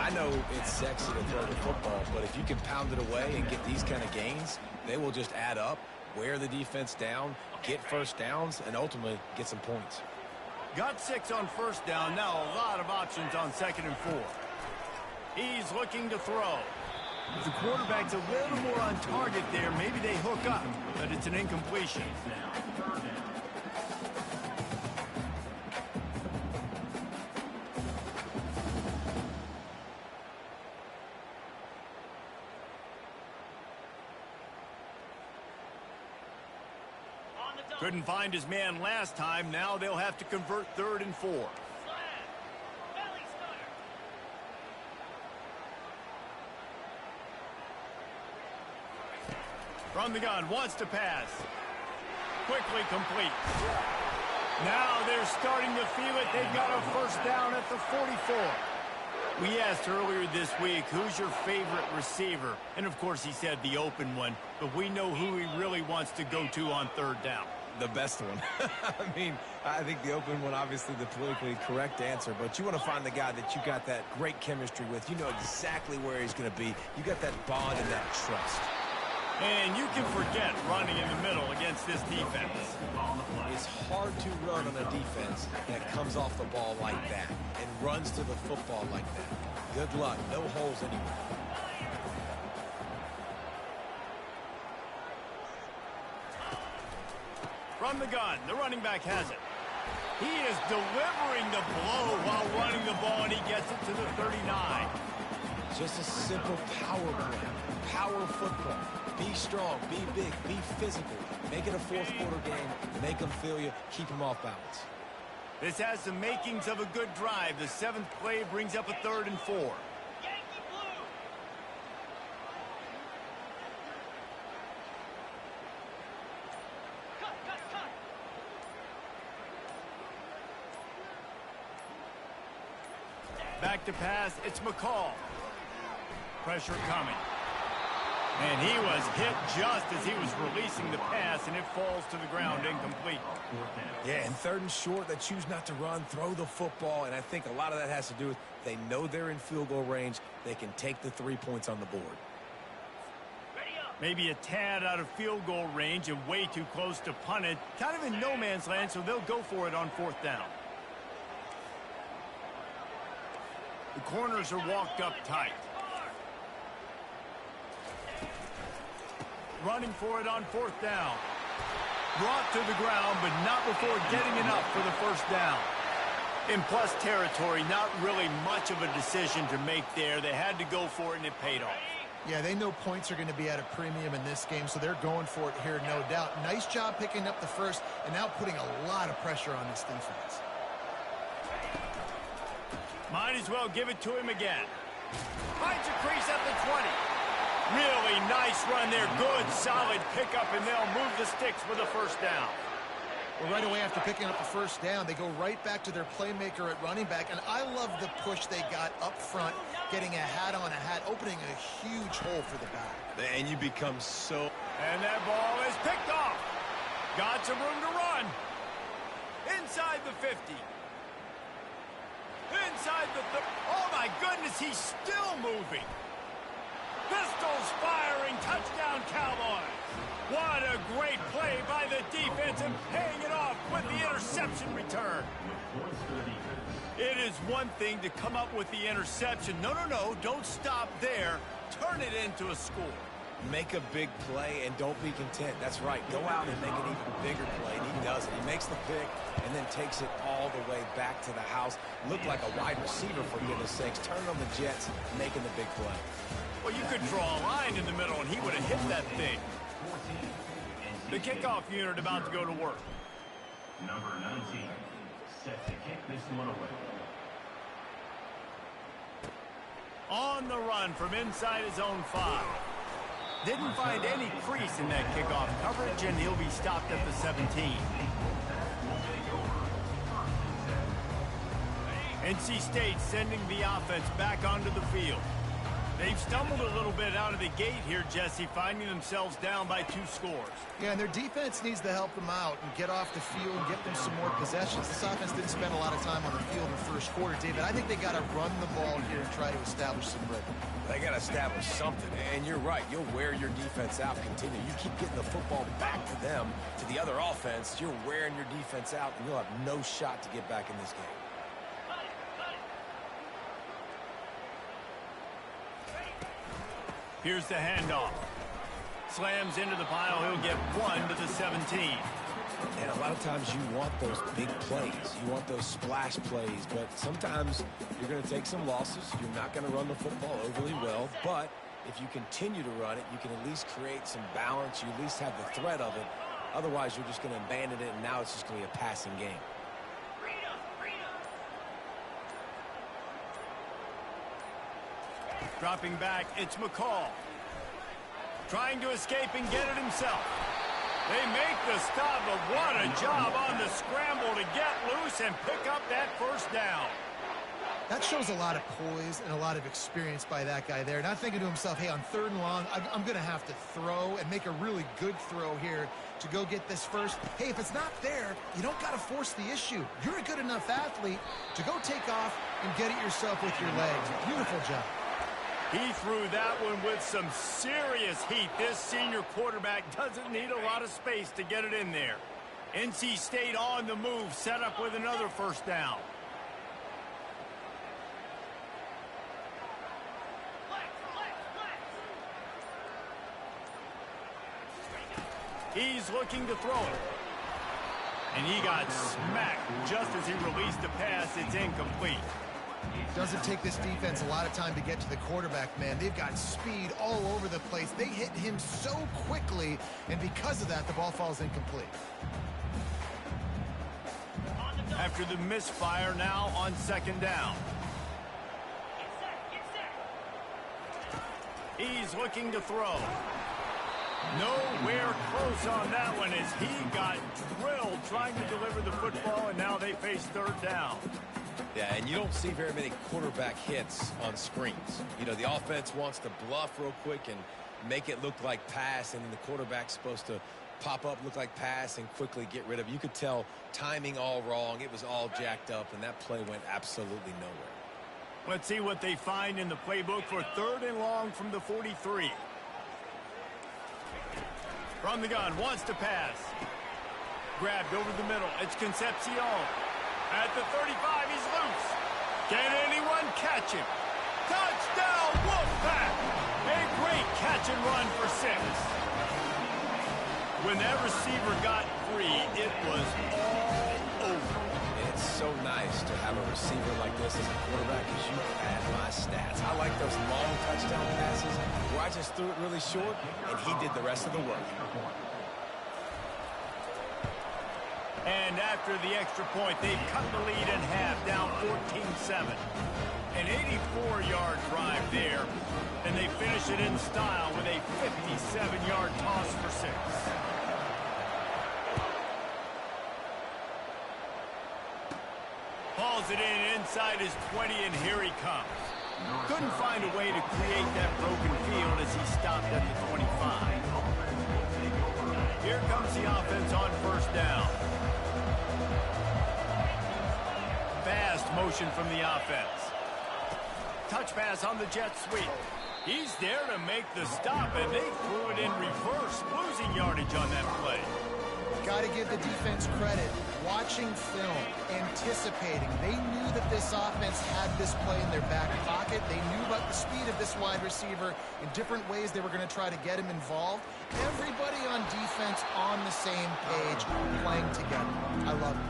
I know it's sexy to throw the football, but if you can pound it away and get these kind of gains, they will just add up, wear the defense down, get first downs, and ultimately get some points. Got 6 on first down. Now a lot of options on 2nd and 4. He's looking to throw. If the quarterback's a little more on target there, maybe they hook up, but it's an incompletion. Couldn't find his man last time. Now they'll have to convert 3rd and 4. From the gun, wants to pass. Quickly complete. Now they're starting to feel it. They've got a first down at the 44. We asked earlier this week, who's your favorite receiver? And of course he said the open one, but we know who he really wants to go to on 3rd down. The best one. I mean, I think the open one, obviously the politically correct answer, but you want to find the guy that you got that great chemistry with. You know exactly where he's going to be. You got that bond and that trust. And you can forget running in the middle against this defense. It's hard to run on a defense that comes off the ball like that and runs to the football like that. Good luck. No holes anywhere. From the gun, the running back has it. He is delivering the blow while running the ball, and he gets it to the 39. Just a simple power play. Power football. Be strong, be big, be physical. Make it a 4th quarter game. Make them feel you. Keep them off balance. This has the makings of a good drive. The 7th play brings up a 3rd and 4. Back to pass, it's McCall. Pressure coming. And he was hit just as he was releasing the pass, and it falls to the ground incomplete. Yeah, and 3rd and short, they choose not to run, throw the football, and I think a lot of that has to do with they know they're in field goal range. They can take the 3 points on the board. Maybe a tad out of field goal range and way too close to punt it. Kind of in no man's land, so they'll go for it on 4th down. The corners are walked up tight. Running for it on 4th down. Brought to the ground, but not before getting enough for the 1st down. In plus territory, not really much of a decision to make there. They had to go for it, and it paid off. Yeah, they know points are going to be at a premium in this game, so they're going for it here, no doubt. Nice job picking up the 1st, and now putting a lot of pressure on this defense. Might as well give it to him again. Finds a crease at the 20. Really nice run there. Good, solid pickup, and they'll move the sticks with a 1st down. Well, right away after picking up the 1st down, they go right back to their playmaker at running back, and I love the push they got up front, getting a hat on a hat, opening a huge hole for the back. And you become so... And that ball is picked off. Got some room to run. Inside the 50. Inside the... Oh, my goodness, he's still moving. Pistols firing. Touchdown, Cowboys. What a great play by the defense and paying it off with the interception return. It is one thing to come up with the interception. No, don't stop there. Turn it into a score. Make a big play and don't be content. That's right. Go out and make an even bigger play, and he does it. He makes the pick and then takes it all the way back to the house. Looked like a wide receiver, for goodness sakes. Turn on the Jets, making the big play. Well, you could draw a line in the middle, and he would have hit that thing. The kickoff unit about to go to work. Number 19, set to kick this one away. On the run from inside his own 5. Didn't find any crease in that kickoff coverage, and he'll be stopped at the 17. NC State sending the offense back onto the field. They've stumbled a little bit out of the gate here, Jesse, finding themselves down by 2 scores. Yeah, and their defense needs to help them out and get off the field and get them some more possessions. This offense didn't spend a lot of time on the field in the 1st quarter, David. I think they got to run the ball here and try to establish some rhythm. They got to establish something, and you're right. You'll wear your defense out. Continue. You keep getting the football back to them, to the other offense. You're wearing your defense out, and you'll have no shot to get back in this game. Here's the handoff. Slams into the pile. He'll get 1 to the 17. And a lot of times you want those big plays. You want those splash plays. But sometimes you're going to take some losses. You're not going to run the football overly well. But if you continue to run it, you can at least create some balance. You at least have the threat of it. Otherwise, you're just going to abandon it, and now it's just going to be a passing game. Dropping back, it's McCall. Trying to escape and get it himself. They make the stop, but what a job on the scramble to get loose and pick up that 1st down. That shows a lot of poise and a lot of experience by that guy there. Not thinking to himself, hey, on 3rd and long, I'm going to have to throw and make a really good throw here to go get this 1st. Hey, if it's not there, you don't got to force the issue. You're a good enough athlete to go take off and get it yourself with your legs. Beautiful job. He threw that one with some serious heat. This senior quarterback doesn't need a lot of space to get it in there. NC State on the move, set up with another 1st down. He's looking to throw it. And he got smacked just as he released the pass. It's incomplete. Doesn't take this defense a lot of time to get to the quarterback, man. They've got speed all over the place. They hit him so quickly, and because of that, the ball falls incomplete. After the misfire, now on 2nd down. He's looking to throw. Nowhere close on that one as he got drilled trying to deliver the football, and now they face 3rd down. Yeah, and you don't see very many quarterback hits on screens. You know, the offense wants to bluff real quick and make it look like pass, and then the quarterback's supposed to pop up, look like pass, and quickly get rid of it. You could tell timing all wrong. It was all jacked up, and that play went absolutely nowhere. Let's see what they find in the playbook for 3rd and long from the 43. From the gun, wants to pass. Grabbed over the middle. It's Concepcion. At the 35, he's loose. Can anyone catch him? Touchdown, Wolfpack! A great catch and run for 6. When that receiver got free, it was all over. It's so nice to have a receiver like this as a quarterback because you pad my stats. I like those long touchdown passes where I just threw it really short and he did the rest of the work. And after the extra point, they've cut the lead in half, down 14-7. An 84-yard drive there, and they finish it in style with a 57-yard toss for 6. Hauls it in inside his 20, and here he comes. Couldn't find a way to create that broken field as he stopped at the 25. Here comes the offense on 1st down. Fast motion from the offense. Touch pass on the jet sweep. He's there to make the stop, and they threw it in reverse, losing yardage on that play. Got to give the defense credit. Watching film, anticipating. They knew that this offense had this play in their back pocket. They knew about the speed of this wide receiver. In different ways, they were going to try to get him involved. Everybody on defense on the same page, playing together. I love it.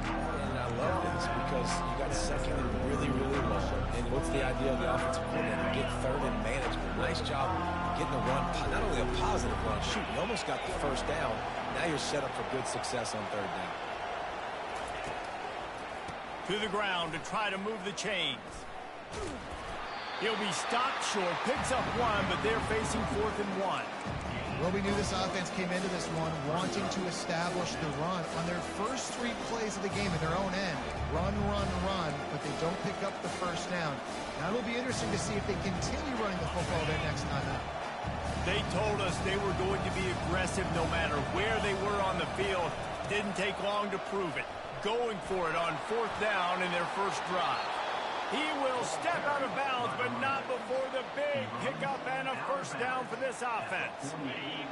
And I love this because you got 2nd and really, really low. And what's the idea of the offensive coordinator? Get 3rd and management. Nice job getting a run, not only a positive run, shoot, you almost got the 1st down. Now you're set up for good success on 3rd down. To the ground to try to move the chains. He'll be stopped short, picks up 1, but they're facing 4th and 1. Well, we knew this offense came into this one wanting to establish the run on their first 3 plays of the game in their own end. Run, run, run, but they don't pick up the 1st down. Now it'll be interesting to see if they continue running the football their next time out. They told us they were going to be aggressive no matter where they were on the field. Didn't take long to prove it. Going for it on 4th down in their first drive. He will step out of bounds, but not before the big pickup and a 1st down for this offense.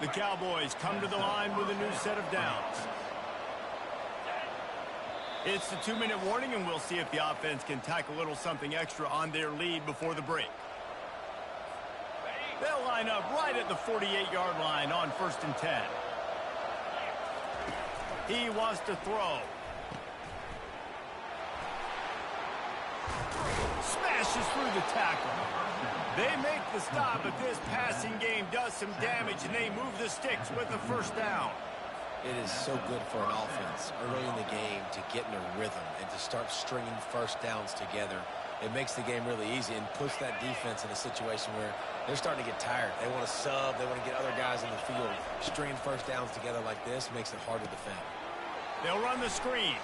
The Cowboys come to the line with a new set of downs. It's the 2-minute warning, and we'll see if the offense can tack a little something extra on their lead before the break. They'll line up right at the 48-yard line on 1st and 10. He wants to throw. Smashes through the tackle. They make the stop, but this passing game does some damage, and they move the sticks with the 1st down. It is so good for an offense early in the game to get in a rhythm and to start stringing 1st downs together. It makes the game really easy and puts that defense in a situation where they're starting to get tired. They want to sub. They want to get other guys in the field. Stringing 1st downs together like this makes it hard to defend. They'll run the screen.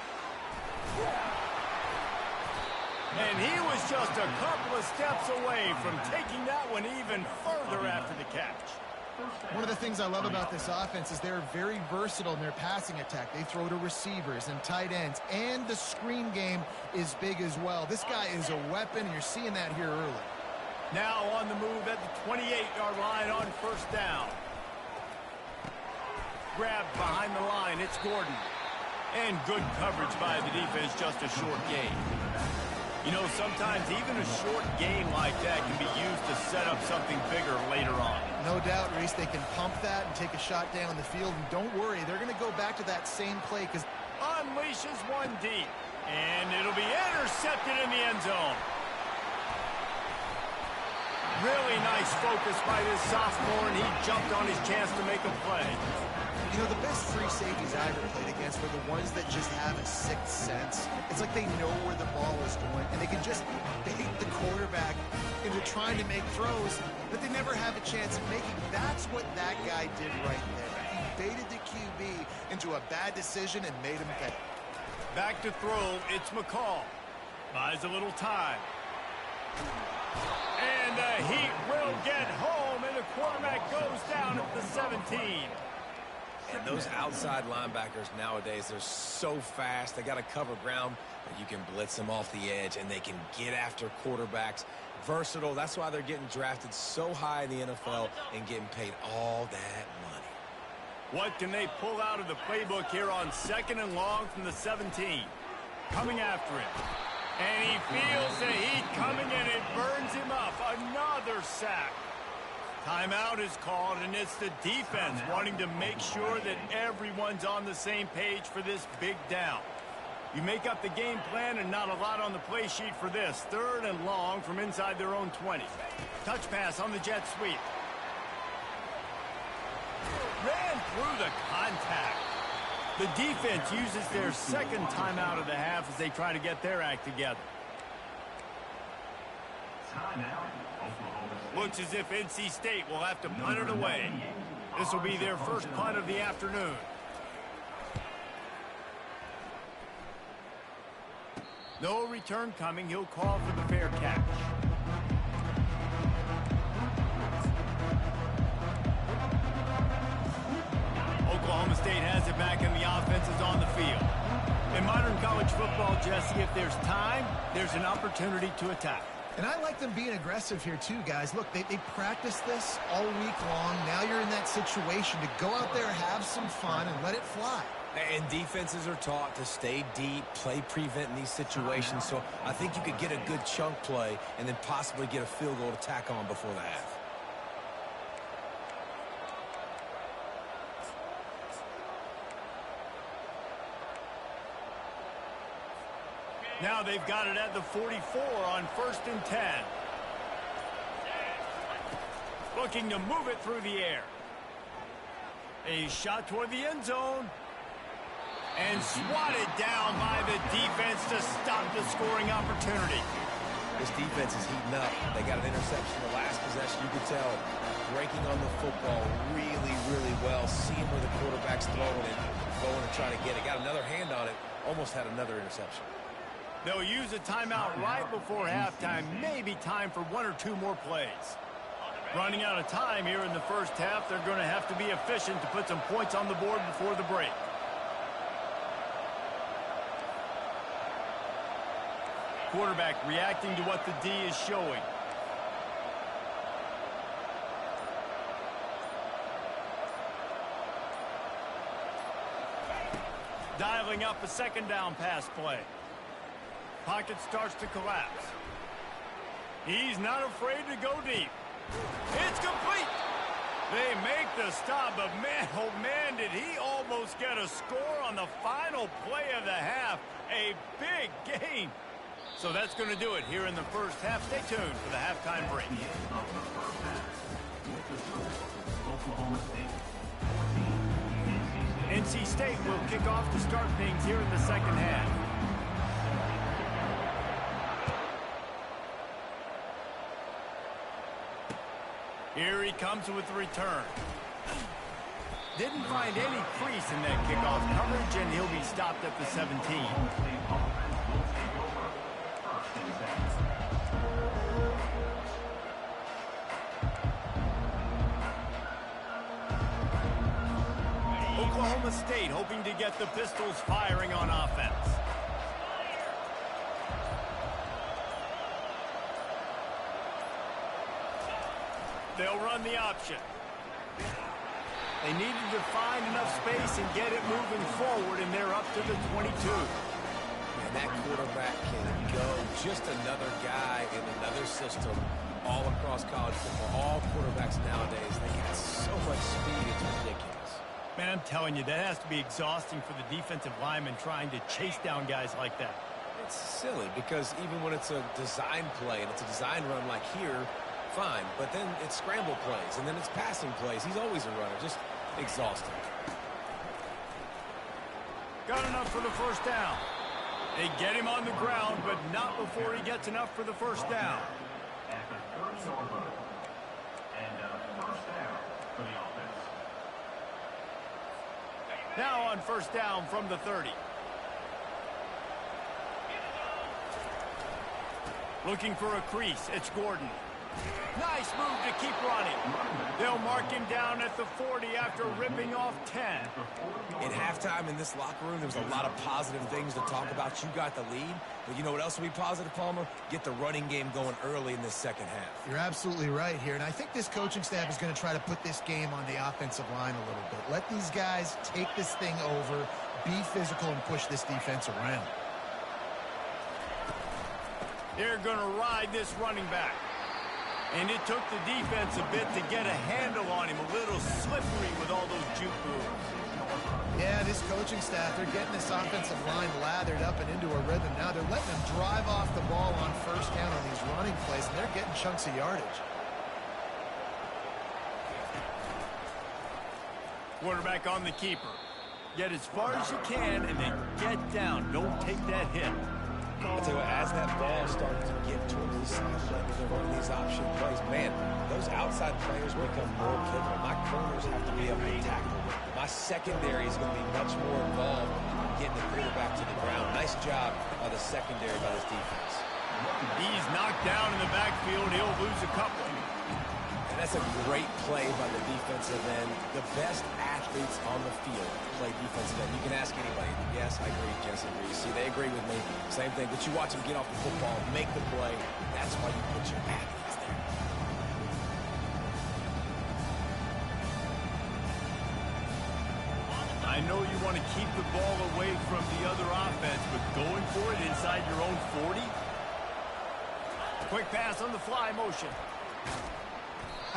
And he was just a couple of steps away from taking that one even further after the catch. One of the things I love about this offense is they're very versatile in their passing attack. They throw to receivers and tight ends, and the screen game is big as well. This guy is a weapon, and you're seeing that here early. Now on the move at the 28-yard line on 1st down. Grabbed behind the line, it's Gordon. And good coverage by the defense, just a short gain. You know, sometimes even a short game like that can be used to set up something bigger later on. No doubt, Reese, they can pump that and take a shot down the field. And don't worry, they're going to go back to that same play because unleashes one deep. And it'll be intercepted in the end zone. Really nice focus by this sophomore, and he jumped on his chance to make a play. You know, the best free safeties I ever played against were the ones that just have a sixth sense. It's like they know where the ball is going, and they can just bait the quarterback into trying to make throws that they never have a chance of making. That's what that guy did right there. He baited the QB into a bad decision and made him pay. Back to throw, it's McCall. Buys a little time. And the Heat will get home, and the quarterback goes down at the 17. And those outside linebackers nowadays, they're so fast. They got to cover ground, but you can blitz them off the edge, and they can get after quarterbacks. Versatile. That's why they're getting drafted so high in the NFL and getting paid all that money. What can they pull out of the playbook here on 2nd and long from the 17? Coming after him. And he feels the heat coming, and it burns him up. Another sack. Timeout is called, and it's the defense wanting to make sure that everyone's on the same page for this big down. You make up the game plan and not a lot on the play sheet for this. 3rd and long from inside their own 20. Touch pass on the jet sweep. Ran through the contact. The defense uses their 2nd timeout of the half as they try to get their act together. Looks as if NC State will have to punt it away. This will be their first punt of the afternoon. No return coming. He'll call for the fair catch. Oklahoma State has it back, and the offense is on the field. In modern college football, Jesse, if there's time, there's an opportunity to attack. And I like them being aggressive here too, guys. Look, they practiced this all week long. Now you're in that situation to go out there, have some fun, and let it fly. And defenses are taught to stay deep, play prevent in these situations. So I think you could get a good chunk play and then possibly get a field goal to tack on before the half. Now they've got it at the 44 on 1st and 10. Looking to move it through the air. A shot toward the end zone. And swatted down by the defense to stop the scoring opportunity. This defense is heating up. They got an interception the last possession. You could tell breaking on the football really, really well. Seeing where the quarterback's throwing it, going to try to get it. Got another hand on it. Almost had another interception. They'll use a timeout right before halftime. Maybe time for 1 or 2 more plays. Running out of time here in the first half. They're going to have to be efficient to put some points on the board before the break. Quarterback reacting to what the D is showing. Dialing up a 2nd down pass play. Pocket starts to collapse. He's not afraid to go deep. It's complete. They make the stop, but man, oh man, did he almost get a score on the final play of the half. A big gain. So that's going to do it here in the first half. Stay tuned for the halftime break. NC State will kick off to start things here in the 2nd half. Here he comes with the return. Didn't find any crease in that kickoff coverage, and he'll be stopped at the 17. Oklahoma State hoping to get the Pistols firing on offense. They'll run the option. They needed to find enough space and get it moving forward, and they're up to the 22. And that quarterback can go. Just another guy in another system all across college football. All quarterbacks nowadays, they got so much speed, it's ridiculous. Man, I'm telling you, that has to be exhausting for the defensive lineman trying to chase down guys like that. It's silly because even when it's a design play and it's a design run like here, fine. But then it's scramble plays and then it's passing plays. He's always a runner. Just exhausting. Got enough for the first down. They get him on the ground, but not before he gets enough for the first down. After 30 over. And first down for the offense. Now on first down from the 30. Looking for a crease. It's Gordon. Nice move to keep running. They'll mark him down at the 40 after ripping off 10. In halftime in this locker room, there was a lot of positive things to talk about. You got the lead, but you know what else will be positive, Palmer? Get the running game going early in this second half. You're absolutely right here, and I think this coaching staff is going to try to put this game on the offensive line a little bit. Let these guys take this thing over, be physical, and push this defense around. They're going to ride this running back. And it took the defense a bit to get a handle on him, a little slippery with all those juke moves. Yeah, this coaching staff, they're getting this offensive line lathered up and into a rhythm. Now they're letting them drive off the ball on first down on these running plays, and they're getting chunks of yardage. Quarterback on the keeper. Get as far as you can and then get down. Don't take that hit. I'll tell you what, as that ball started to get towards the sideline, they're running these option plays. Man, those outside players become more pivotal. My corners have to be able to tackle. My secondary is going to be much more involved in getting the quarterback to the ground. Nice job by the secondary by this defense. He's knocked down in the backfield. He'll lose a couple. And that's a great play by the defensive end. The best athletes on the field play defensive end. You can ask anybody. Yes, I agree. Jesse agrees. See, they agree with me. Same thing. But you watch them get off the football, make the play. That's why you put your athletes there. I know you want to keep the ball away from the other offense, but going for it inside your own 40? Quick pass on the fly motion.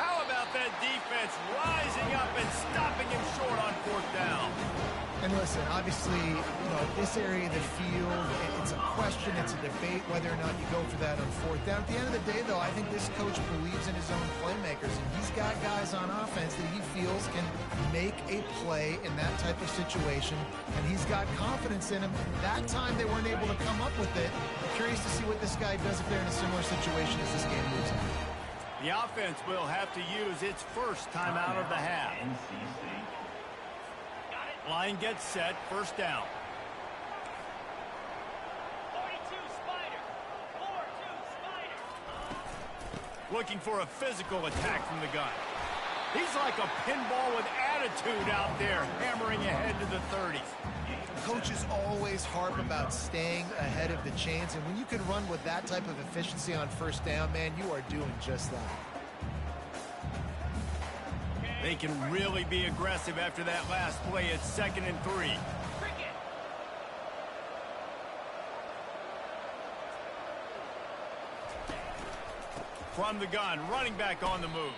How about that defense rising up and stopping him short on fourth down? And listen, obviously, this area of the field, it's a question, it's a debate whether or not you go for that on fourth down. At the end of the day, though, I think this coach believes in his own playmakers, and he's got guys on offense that he feels can make a play in that type of situation, and he's got confidence in him. That time they weren't able to come up with it. I'm curious to see what this guy does if they're in a similar situation as this game moves on. The offense will have to use its first time out of the half. Line gets set, first down. 42 Spider. 4-2 Spider. Looking for a physical attack from the gun. He's like a pinball with attitude out there, hammering ahead to the 30s. Coaches always harp about staying ahead of the chains, and when you can run with that type of efficiency on first down, man, you are doing just that. They can really be aggressive after that last play. It's 2nd and 3. From the gun, running back on the move.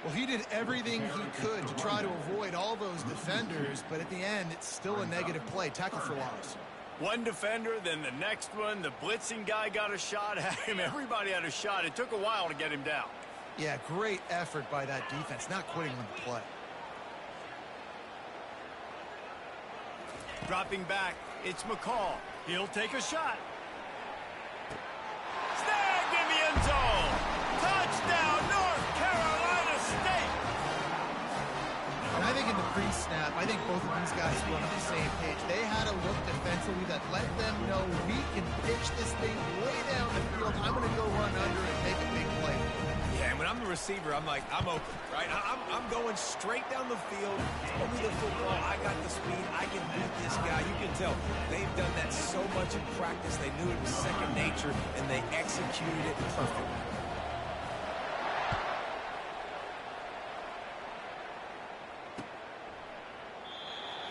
Well, he did everything he could to try to avoid all those defenders, but at the end, it's still a negative play. Tackle for loss. One defender, then the next one. The blitzing guy got a shot at him. Everybody had a shot. It took a while to get him down. Yeah, great effort by that defense, not quitting on the play. Dropping back, it's McCall. He'll take a shot. Snagged in the end zone. Touchdown, North Carolina State. And I think in the pre-snap, I think both of these guys were on the same page. They had a look defensively that let them know we can pitch this thing way down the field. I'm going to go run under and make a big play. Yeah, and when I'm the receiver, I'm like, I'm open, right? I'm going straight down the field. Throw me the football. I got the speed. I can beat this guy. You can tell they've done that so much in practice. They knew it was second nature, and they executed it perfectly.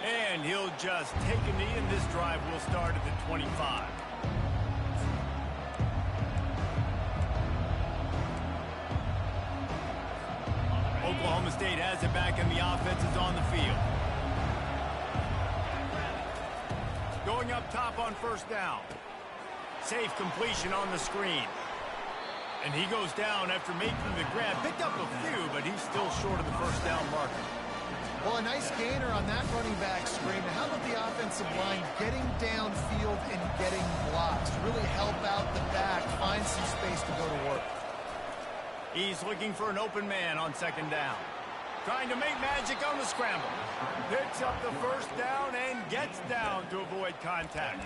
And he'll just take a knee, and this drive will start at the 25. Oklahoma State has it back, and the offense is on the field. Going up top on first down. Safe completion on the screen. And he goes down after making the grab. Picked up a few, but he's still short of the first down marker. Well, a nice gainer on that running back screen. How about the offensive line getting downfield and getting blocks to really help out the back, find some space to go to work? He's looking for an open man on second down. Trying to make magic on the scramble. Picks up the first down and gets down to avoid contact.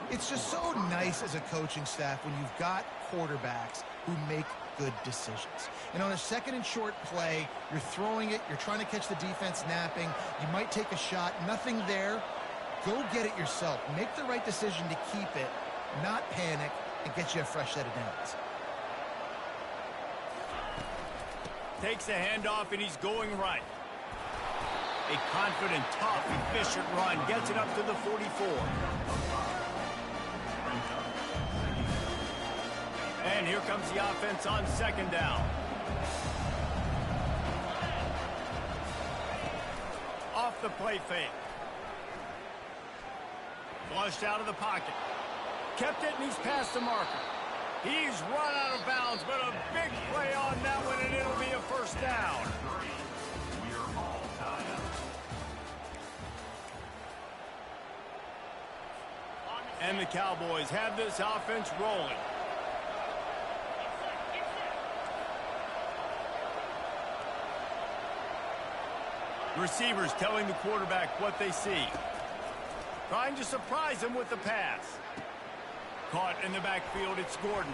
It's just so nice as a coaching staff when you've got quarterbacks who make good decisions. And on a second and short play, you're throwing it, you're trying to catch the defense napping, you might take a shot, nothing there. Go get it yourself. Make the right decision to keep it, not panic, and get you a fresh set of downs. Takes a handoff, and he's going right. A confident, tough, efficient run gets it up to the 44. And here comes the offense on second down. Off the play fake. Flushed out of the pocket. Kept it, and he's past the marker. He's run out of bounds, but a big play on that one, and it'll be a first down. And the Cowboys have this offense rolling. Receivers telling the quarterback what they see. Trying to surprise him with the pass. Caught in the backfield, it's Gordon.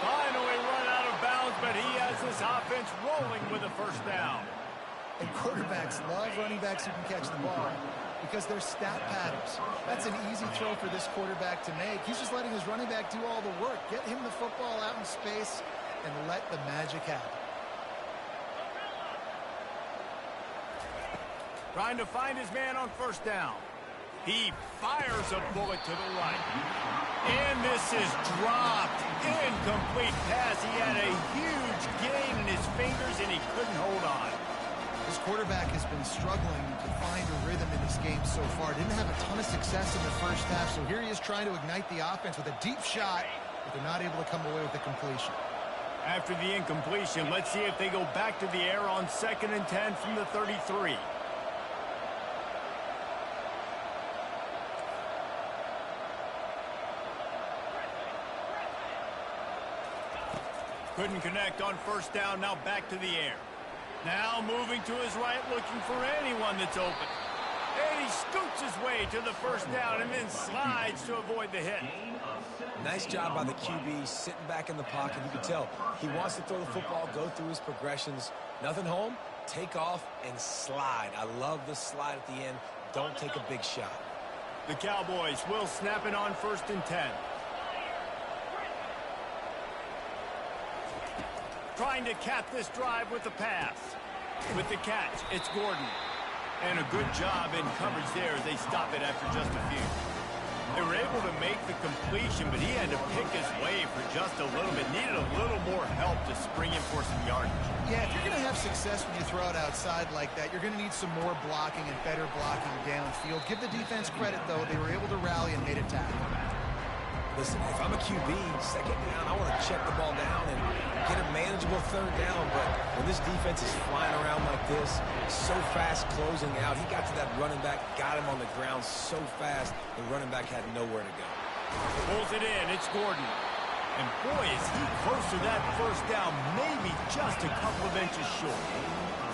Finally run out of bounds, but he has this offense rolling with a first down. And quarterbacks love running backs who can catch the ball because they're stat patterns. That's an easy throw for this quarterback to make. He's just letting his running back do all the work. Get him the football out in space and let the magic happen. Trying to find his man on first down. He fires a bullet to the right. And this is dropped. Incomplete pass. He had a huge gain in his fingers, and he couldn't hold on. This quarterback has been struggling to find a rhythm in this game so far. Didn't have a ton of success in the first half, so here he is trying to ignite the offense with a deep shot, but they're not able to come away with the completion. After the incompletion, let's see if they go back to the air on 2nd and 10 from the 33. Couldn't connect on first down, now back to the air. Now moving to his right, looking for anyone that's open. And he scoots his way to the first down and then slides to avoid the hit. Nice job by the QB, sitting back in the pocket. You can tell he wants to throw the football, go through his progressions. Nothing home, take off and slide. I love the slide at the end. Don't take a big shot. The Cowboys will snap it on 1st and 10. Trying to cap this drive with the pass. With the catch, it's Gordon. And a good job in coverage there as they stop it after just a few. They were able to make the completion, but he had to pick his way for just a little bit. Needed a little more help to spring in for some yardage. Yeah, if you're going to have success when you throw it outside like that, you're going to need some more blocking and better blocking downfield. Give the defense credit, though. They were able to rally and made a tackle. Listen, if I'm a QB, second down, I want to check the ball down and get a manageable third down. But when this defense is flying around like this, so fast closing out, he got to that running back, got him on the ground so fast, the running back had nowhere to go. Pulls it in, it's Gordon. And boy, is he close to that first down, maybe just a couple of inches short.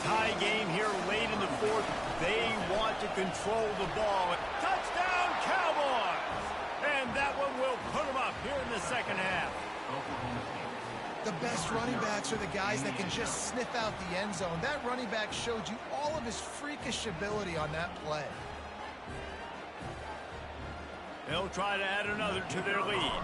Tie game here late in the fourth. They want to control the ball. Touchdown, Cowboys! And that one will put them up here in the second half. The best running backs are the guys that can just sniff out the end zone. That running back showed you all of his freakish ability on that play. They'll try to add another to their lead.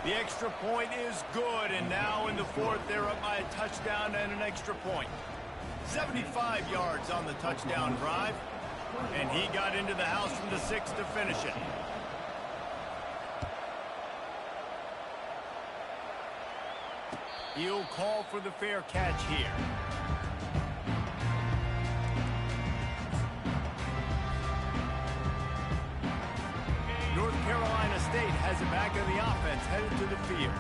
The extra point is good, and now in the fourth, they're up by a touchdown and an extra point. 75 yards on the touchdown drive, and he got into the house from the 6 to finish it. He'll call for the fair catch here. North Carolina State has it back in the offense, headed to the field.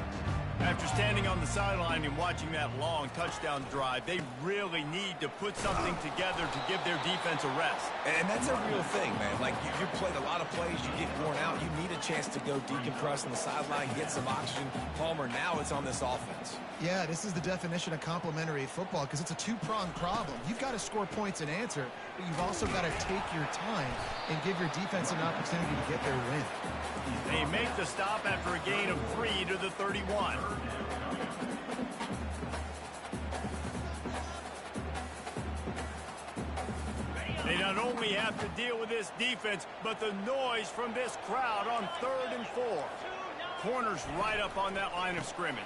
After standing on the sideline and watching that long touchdown drive, they really need to put something together to give their defense a rest. And that's a real thing, man. Like, you played a lot of plays, you get worn out, you need a chance to go decompress on the sideline, get some oxygen. Palmer, now it's on this offense. Yeah, this is the definition of complementary football because it's a two-pronged problem. You've got to score points and answer, but you've also got to take your time and give your defense an opportunity to get their win. They make the stop after a gain of 3 to the 31. They not only have to deal with this defense, but the noise from this crowd on 3rd and 4. Corner's right up on that line of scrimmage.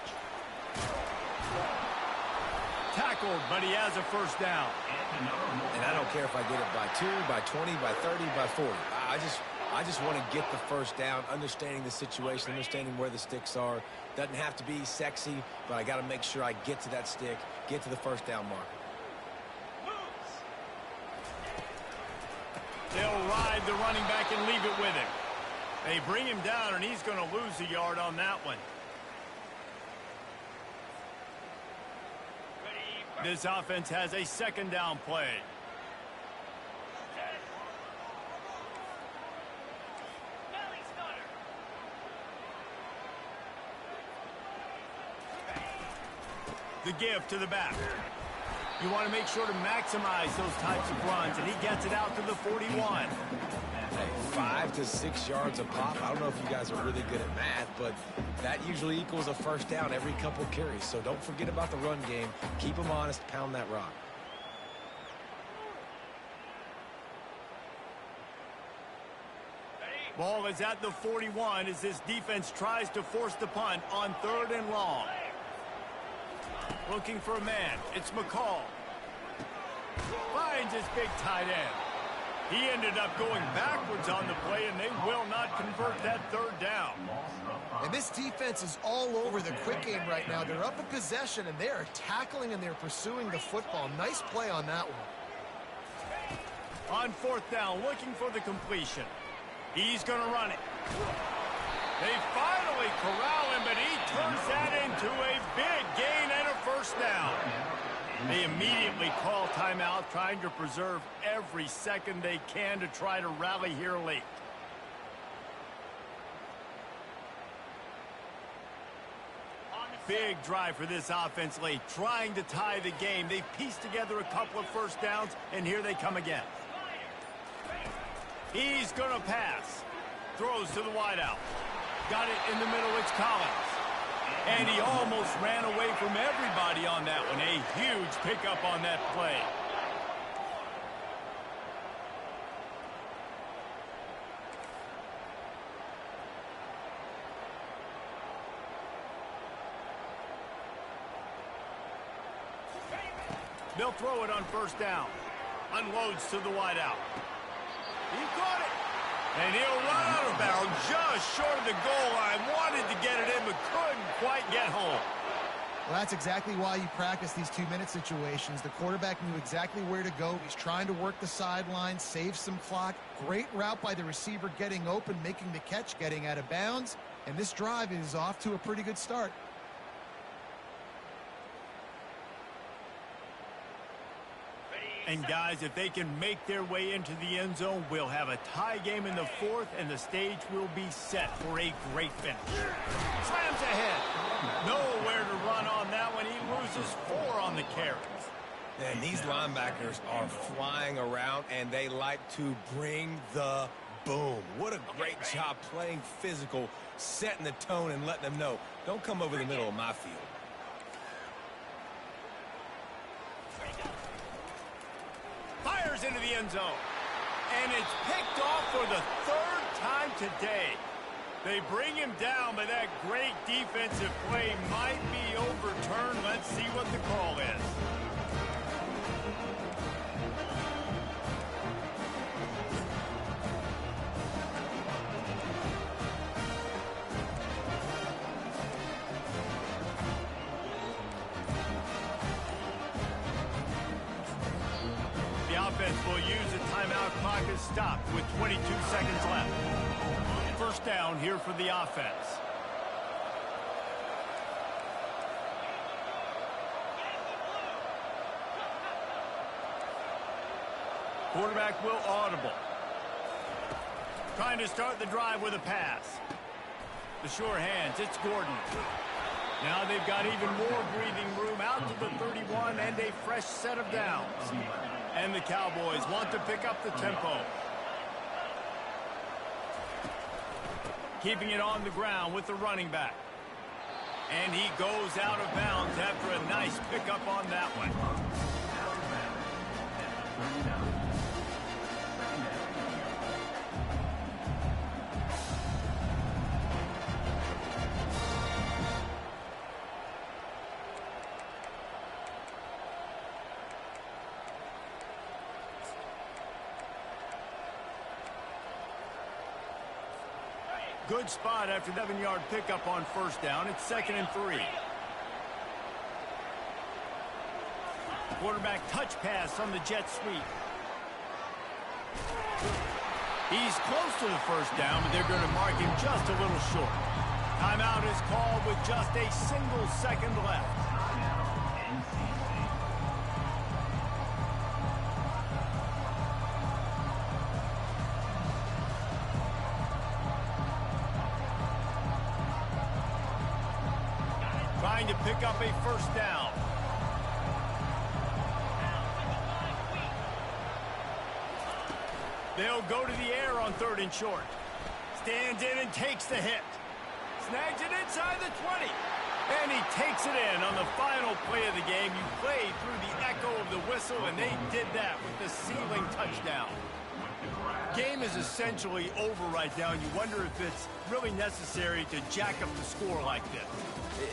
Tackled, but he has a first down. And I don't care if I get it by 2, by 20, by 30, by 40. I just want to get the first down, understanding the situation, understanding where the sticks are. Doesn't have to be sexy, but I got to make sure I get to that stick, get to the first down marker. They'll ride the running back and leave it with him. They bring him down, and he's going to lose a yard on that one. This offense has a second down play. The give to the back. You want to make sure to maximize those types of runs, and he gets it out to the 41. Hey, 5 to 6 yards a pop. I don't know if you guys are really good at math, but that usually equals a first down every couple carries. So don't forget about the run game. Keep them honest, pound that rock. Ball is at the 41 as this defense tries to force the punt on 3rd and long. Looking for a man. It's McCall. Finds his big tight end. He ended up going backwards on the play, and they will not convert that 3rd down. And this defense is all over the quick game right now. They're up in possession, and they are tackling and they're pursuing the football. Nice play on that one. On 4th down, looking for the completion. He's going to run it. They finally corral him, but he turns that into a big gain and a first down. They immediately call timeout, trying to preserve every second they can to try to rally here late. Big drive for this offense late, trying to tie the game. They pieced together a couple of first downs, and here they come again. He's going to pass. Throws to the wideout. Got it in the middle. It's Collins. And he almost ran away from everybody on that one. A huge pickup on that play. They'll throw it on 1st down. Unloads to the wideout. He caught it. And he'll run out of bounds just short of the goal line. Wanted to get it in, but couldn't quite get home. Well, that's exactly why you practice these 2-minute situations. The quarterback knew exactly where to go. He's trying to work the sideline, save some clock. Great route by the receiver getting open, making the catch, getting out of bounds. And this drive is off to a pretty good start. And guys, if they can make their way into the end zone, we'll have a tie game in the 4th, and the stage will be set for a great finish. Slams ahead. Nowhere to run on that one. He loses 4 on the carries. And these linebackers are flying around, and they like to bring the boom. What a great job playing physical, setting the tone, and letting them know, don't come over the middle of my field. Fires into the end zone. And it's picked off for the 3rd time today. They bring him down, but that great defensive play might be overturned. Let's see what the call is. Will use a timeout. Clock is stopped with 22 seconds left. 1st down here for the offense. Quarterback will audible. Trying to start the drive with a pass. The sure hands, it's Gordon. Now they've got even more breathing room out to the 31 and a fresh set of downs. And the Cowboys want to pick up the tempo. Keeping it on the ground with the running back. And he goes out of bounds after a nice pickup on that one. Good spot after 7-yard pickup on first down. It's 2nd and 3. Quarterback touch pass on the jet sweep. He's close to the first down, but they're going to mark him just a little short. Timeout is called with just a single second left. Trying to pick up a first down. They'll go to the air on 3rd and short. Stands in and takes the hit. Snags it inside the 20. And he takes it in on the final play of the game. You played through the echo of the whistle, and they did that with the ceiling touchdown. Game is essentially over right now, and you wonder if it's really necessary to jack up the score like this.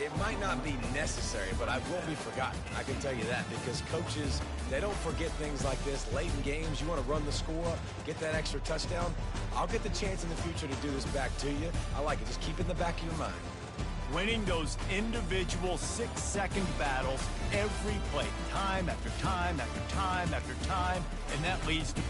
It might not be necessary, but I won't be forgotten. I can tell you that, because coaches, they don't forget things like this. Late in games, you want to run the score, get that extra touchdown. I'll get the chance in the future to do this back to you. I like it. Just keep it in the back of your mind. Winning those individual 6-second battles every play, time after time after time after time, and that leads to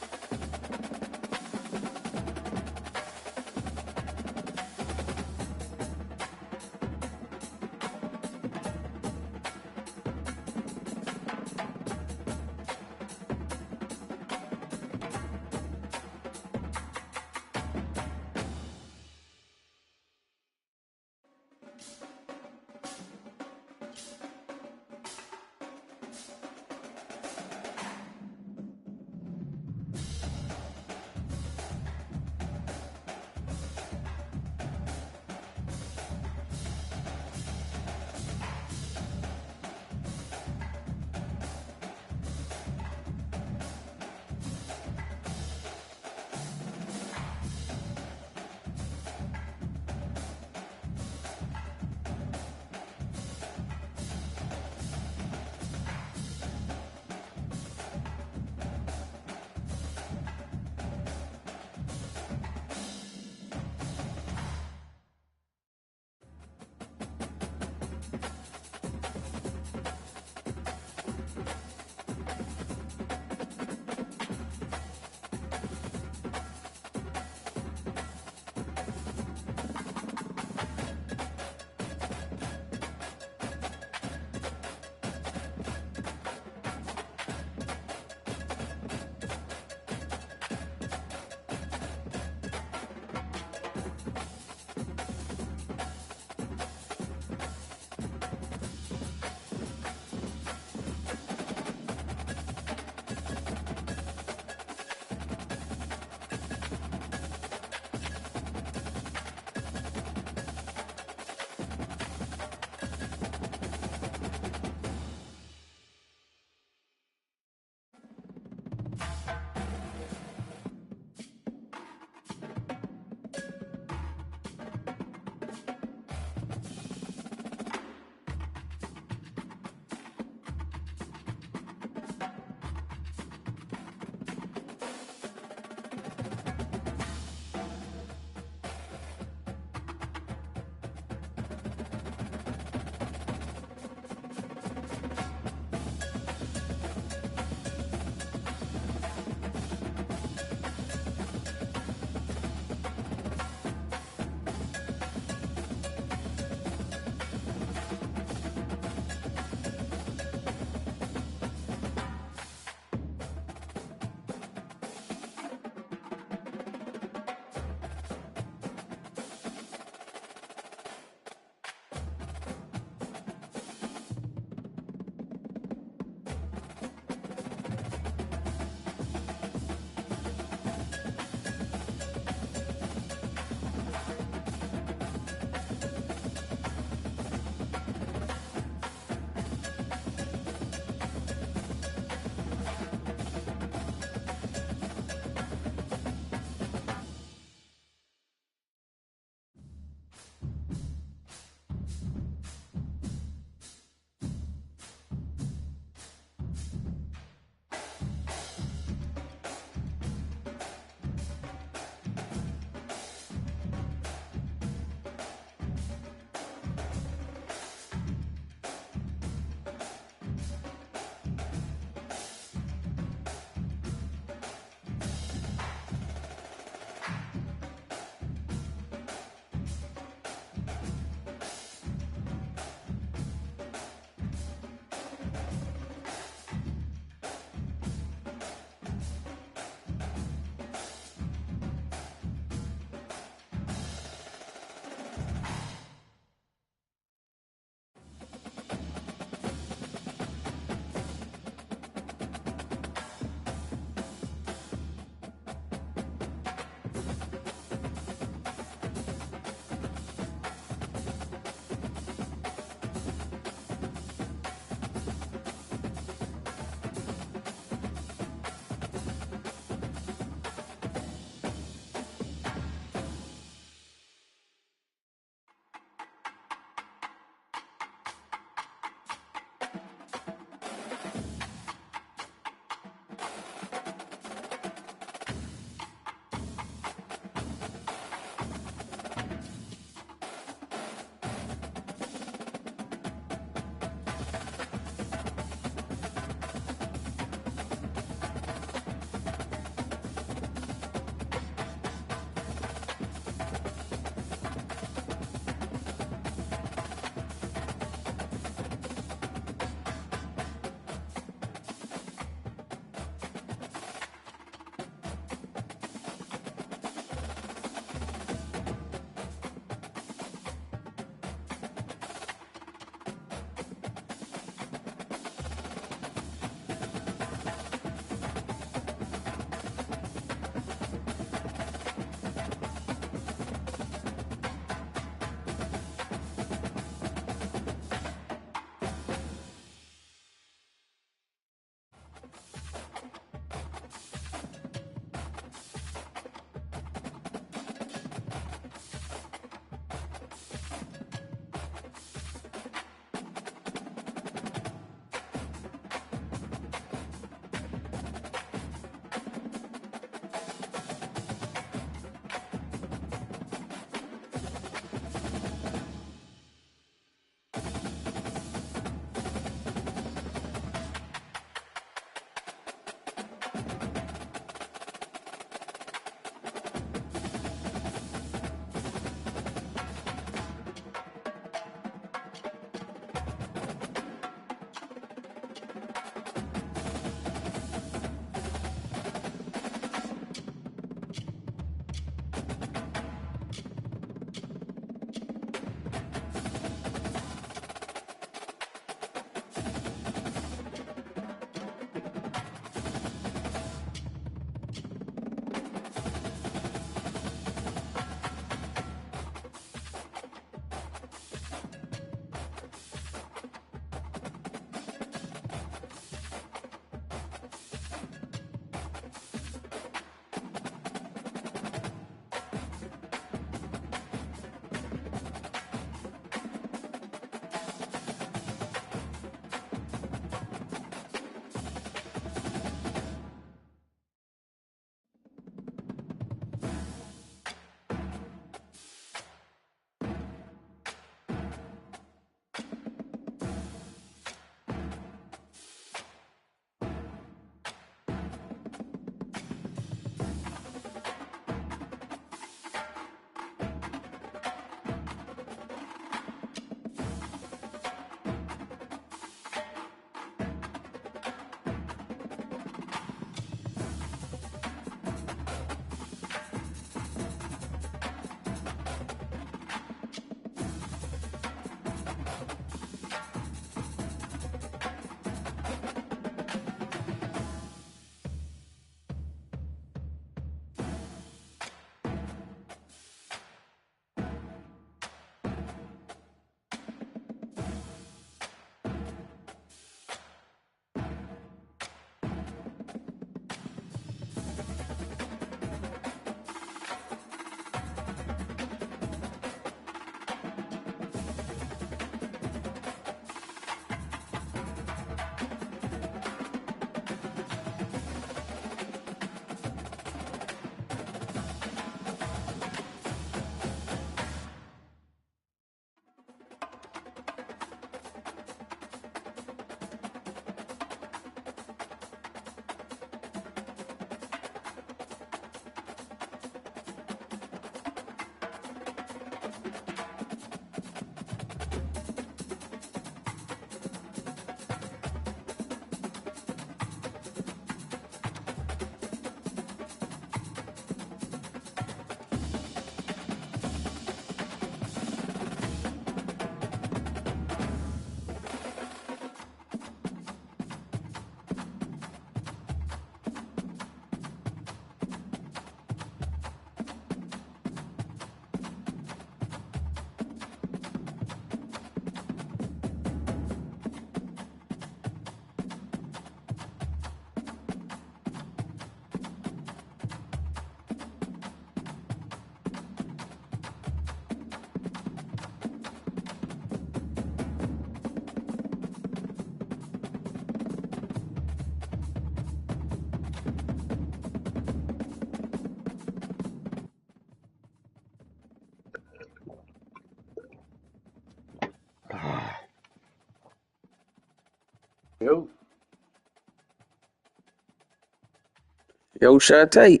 Yo, Shantae.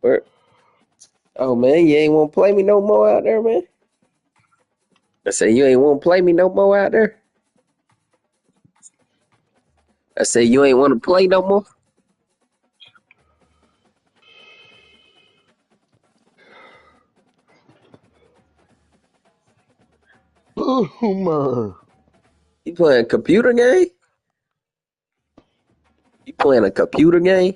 Where? Oh, man, you ain't want to play me no more out there, man? I said, you ain't want to play me no more out there? I said, you ain't want to play no more? Oh, man. You playing a computer game? You playing a computer game?